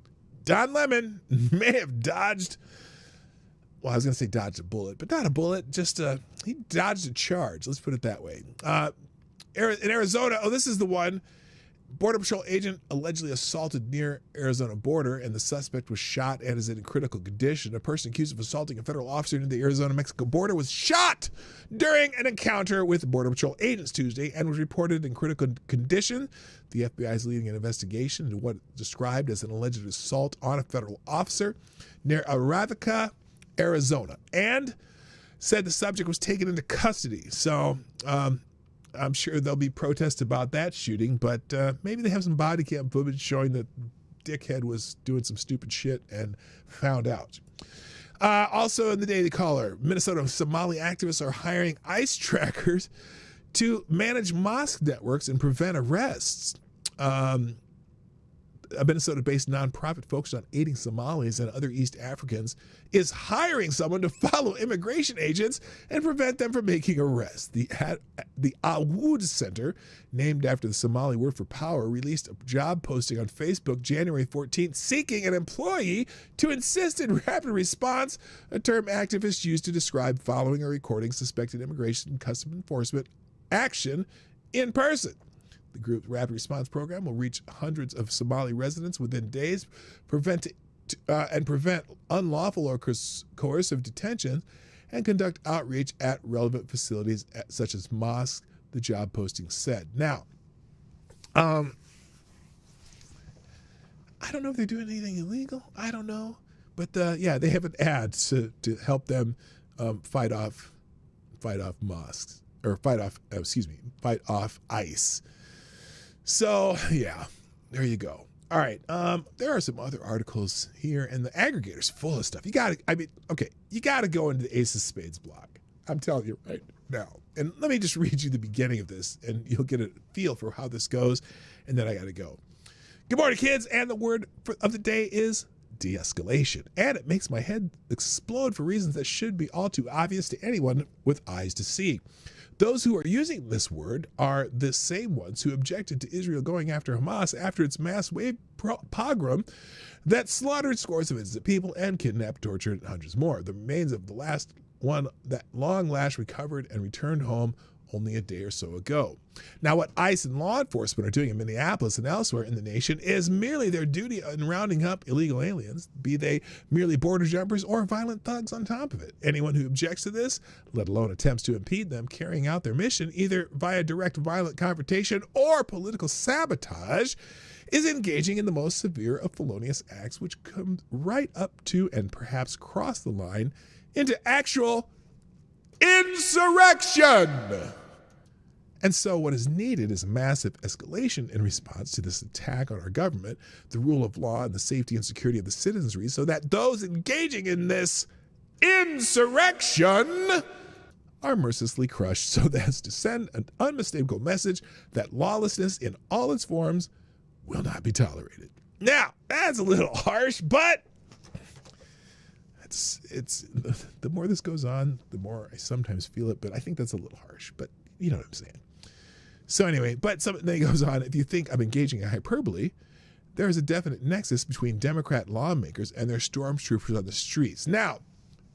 Don Lemon may have dodged, well, I was going to say dodged a bullet, but not a bullet, just he dodged a charge. Let's put it that way. In Arizona, this is the one. Border Patrol agent allegedly assaulted near Arizona border, and the suspect was shot and is in critical condition. A person accused of assaulting a federal officer near the Arizona-Mexico border was shot during an encounter with Border Patrol agents Tuesday and was reported in critical condition. The FBI is leading an investigation into what is described as an alleged assault on a federal officer near Aravica, Arizona, and said the subject was taken into custody. So, I'm sure there'll be protests about that shooting, but maybe they have some body cam footage showing that dickhead was doing some stupid shit and found out. Also in the Daily Caller, Minnesota Somali activists are hiring ICE trackers to manage mosque networks and prevent arrests. A Minnesota-based nonprofit focused on aiding Somalis and other East Africans is hiring someone to follow immigration agents and prevent them from making arrests. The Awood Center, named after the Somali word for power, released a job posting on Facebook January 14th seeking an employee to assist in rapid response, a term activists use to describe following or recording suspected immigration and customs enforcement action in person. The group's rapid response program will reach hundreds of Somali residents within days, prevent unlawful or coercive detention, and conduct outreach at relevant facilities such as mosques, the job posting said. Now, I don't know if they're doing anything illegal. I don't know. But they have an ad to help them fight off mosques, or fight off ICE. So, yeah, there you go. All right, there are some other articles here, and the aggregator's full of stuff. You got to go into the Ace of Spades blog. I'm telling you right now. And let me just read you the beginning of this, and you'll get a feel for how this goes, and then I got to go. Good morning, kids, and the word of the day is de-escalation. And it makes my head explode for reasons that should be all too obvious to anyone with eyes to see. Those who are using this word are the same ones who objected to Israel going after Hamas after its mass wave pogrom that slaughtered scores of innocent people and kidnapped, tortured, and hundreds more. The remains of the last one that long last recovered and returned home only a day or so ago. Now, what ICE and law enforcement are doing in Minneapolis and elsewhere in the nation is merely their duty in rounding up illegal aliens, be they merely border jumpers or violent thugs on top of it. Anyone who objects to this, let alone attempts to impede them carrying out their mission, either via direct violent confrontation or political sabotage, is engaging in the most severe of felonious acts, which come right up to and perhaps cross the line into actual insurrection. And so what is needed is a massive escalation in response to this attack on our government, the rule of law, and the safety and security of the citizenry, so that those engaging in this insurrection are mercilessly crushed, so as to send an unmistakable message that lawlessness in all its forms will not be tolerated. Now, that's a little harsh, but it's the more this goes on, the more I sometimes feel it, but I think that's a little harsh, but you know what I'm saying. So anyway, but something goes on. If you think I'm engaging in hyperbole, there is a definite nexus between Democrat lawmakers and their stormtroopers on the streets. Now,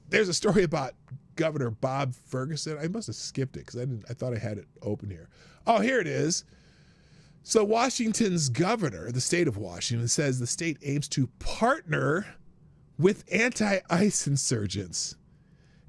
there's a story about Governor Bob Ferguson. I must have skipped it because I thought I had it open here. Oh, here it is. So Washington's governor, the state of Washington, says the state aims to partner with anti-ICE insurgents.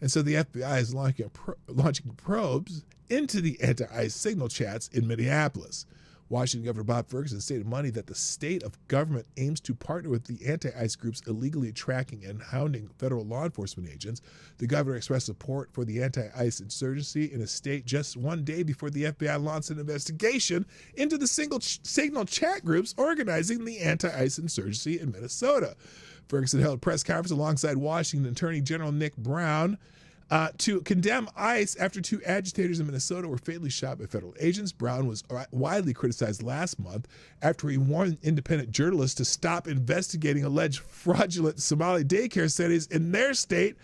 And so the FBI is launching probes into the anti-ICE signal chats in Minneapolis. Washington Governor Bob Ferguson stated Monday that the state of government aims to partner with the anti-ICE groups illegally tracking and hounding federal law enforcement agents. The governor expressed support for the anti-ICE insurgency in a state just one day before the FBI launched an investigation into the signal chat groups organizing the anti-ICE insurgency in Minnesota. Ferguson held a press conference alongside Washington Attorney General Nick Brown to condemn ICE after two agitators in Minnesota were fatally shot by federal agents. Brown was widely criticized last month after he warned independent journalists to stop investigating alleged fraudulent Somali daycare settings in their state,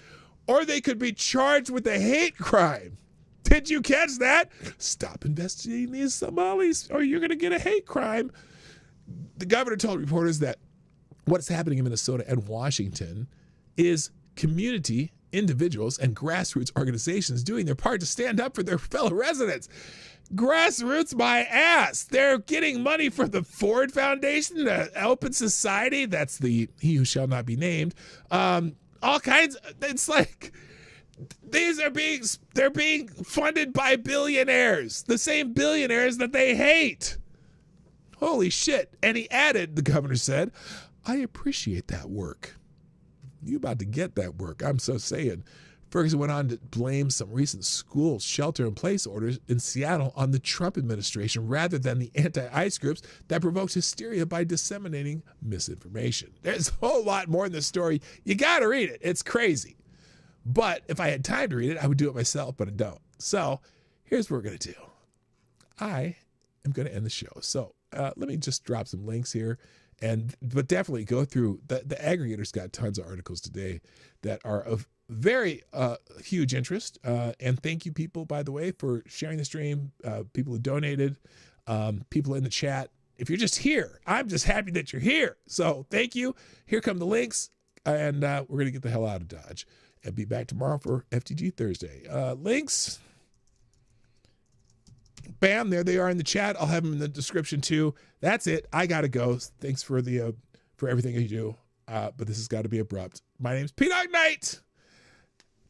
or they could be charged with a hate crime. Did you catch that? Stop investigating these Somalis, or you're going to get a hate crime. The governor told reporters that what's happening in Minnesota and Washington is community, individuals, and grassroots organizations doing their part to stand up for their fellow residents. Grassroots, my ass. They're getting money from the Ford Foundation, the Open Society, that's the He Who Shall Not Be Named. All kinds. It's like they're being funded by billionaires, the same billionaires that they hate. Holy shit. And he added, the governor said, I appreciate that work. You about to get that work, I'm so saying. Ferguson went on to blame some recent school shelter-in-place orders in Seattle on the Trump administration rather than the anti-ICE groups that provoked hysteria by disseminating misinformation. There's a whole lot more in this story. You got to read it. It's crazy. But if I had time to read it, I would do it myself, but I don't. So here's what we're going to do. I am going to end the show. So let me just drop some links here. But definitely go through the aggregator's got tons of articles today that are of very huge interest. And thank you, people, by the way, for sharing the stream. People who donated, people in the chat. If you're just here, I'm just happy that you're here. So thank you. Here come the links, and we're gonna get the hell out of Dodge and be back tomorrow for FTG Thursday. Links. Bam, there they are in the chat. I'll have them in the description too. That's it. I gotta go. Thanks for everything you do. But this has got to be abrupt. My name's Dawg Knight,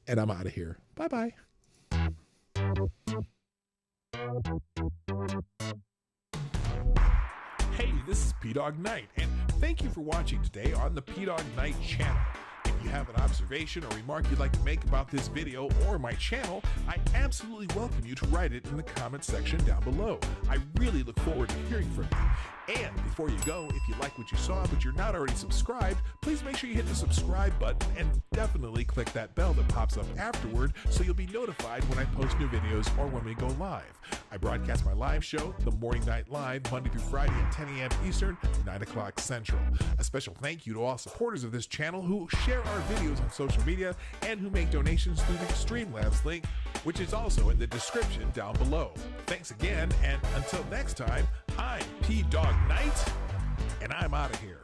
and I'm out of here. Bye-bye. Hey, this is Dawg Knight, and thank you for watching today on the Dawg Knight Channel. If you have an observation or remark you'd like to make about this video or my channel, I absolutely welcome you to write it in the comment section down below. I really look forward to hearing from you. And before you go, if you like what you saw but you're not already subscribed, please make sure you hit the subscribe button and definitely click that bell that pops up afterward so you'll be notified when I post new videos or when we go live. I broadcast my live show, The Morning Night Live, Monday through Friday at 10 a.m. Eastern, 9 o'clock Central. A special thank you to all supporters of this channel who share our videos on social media and who make donations through the Streamlabs link, which is also in the description down below. Thanks again, and until next time, I'm Dawg Knight, and I'm out of here.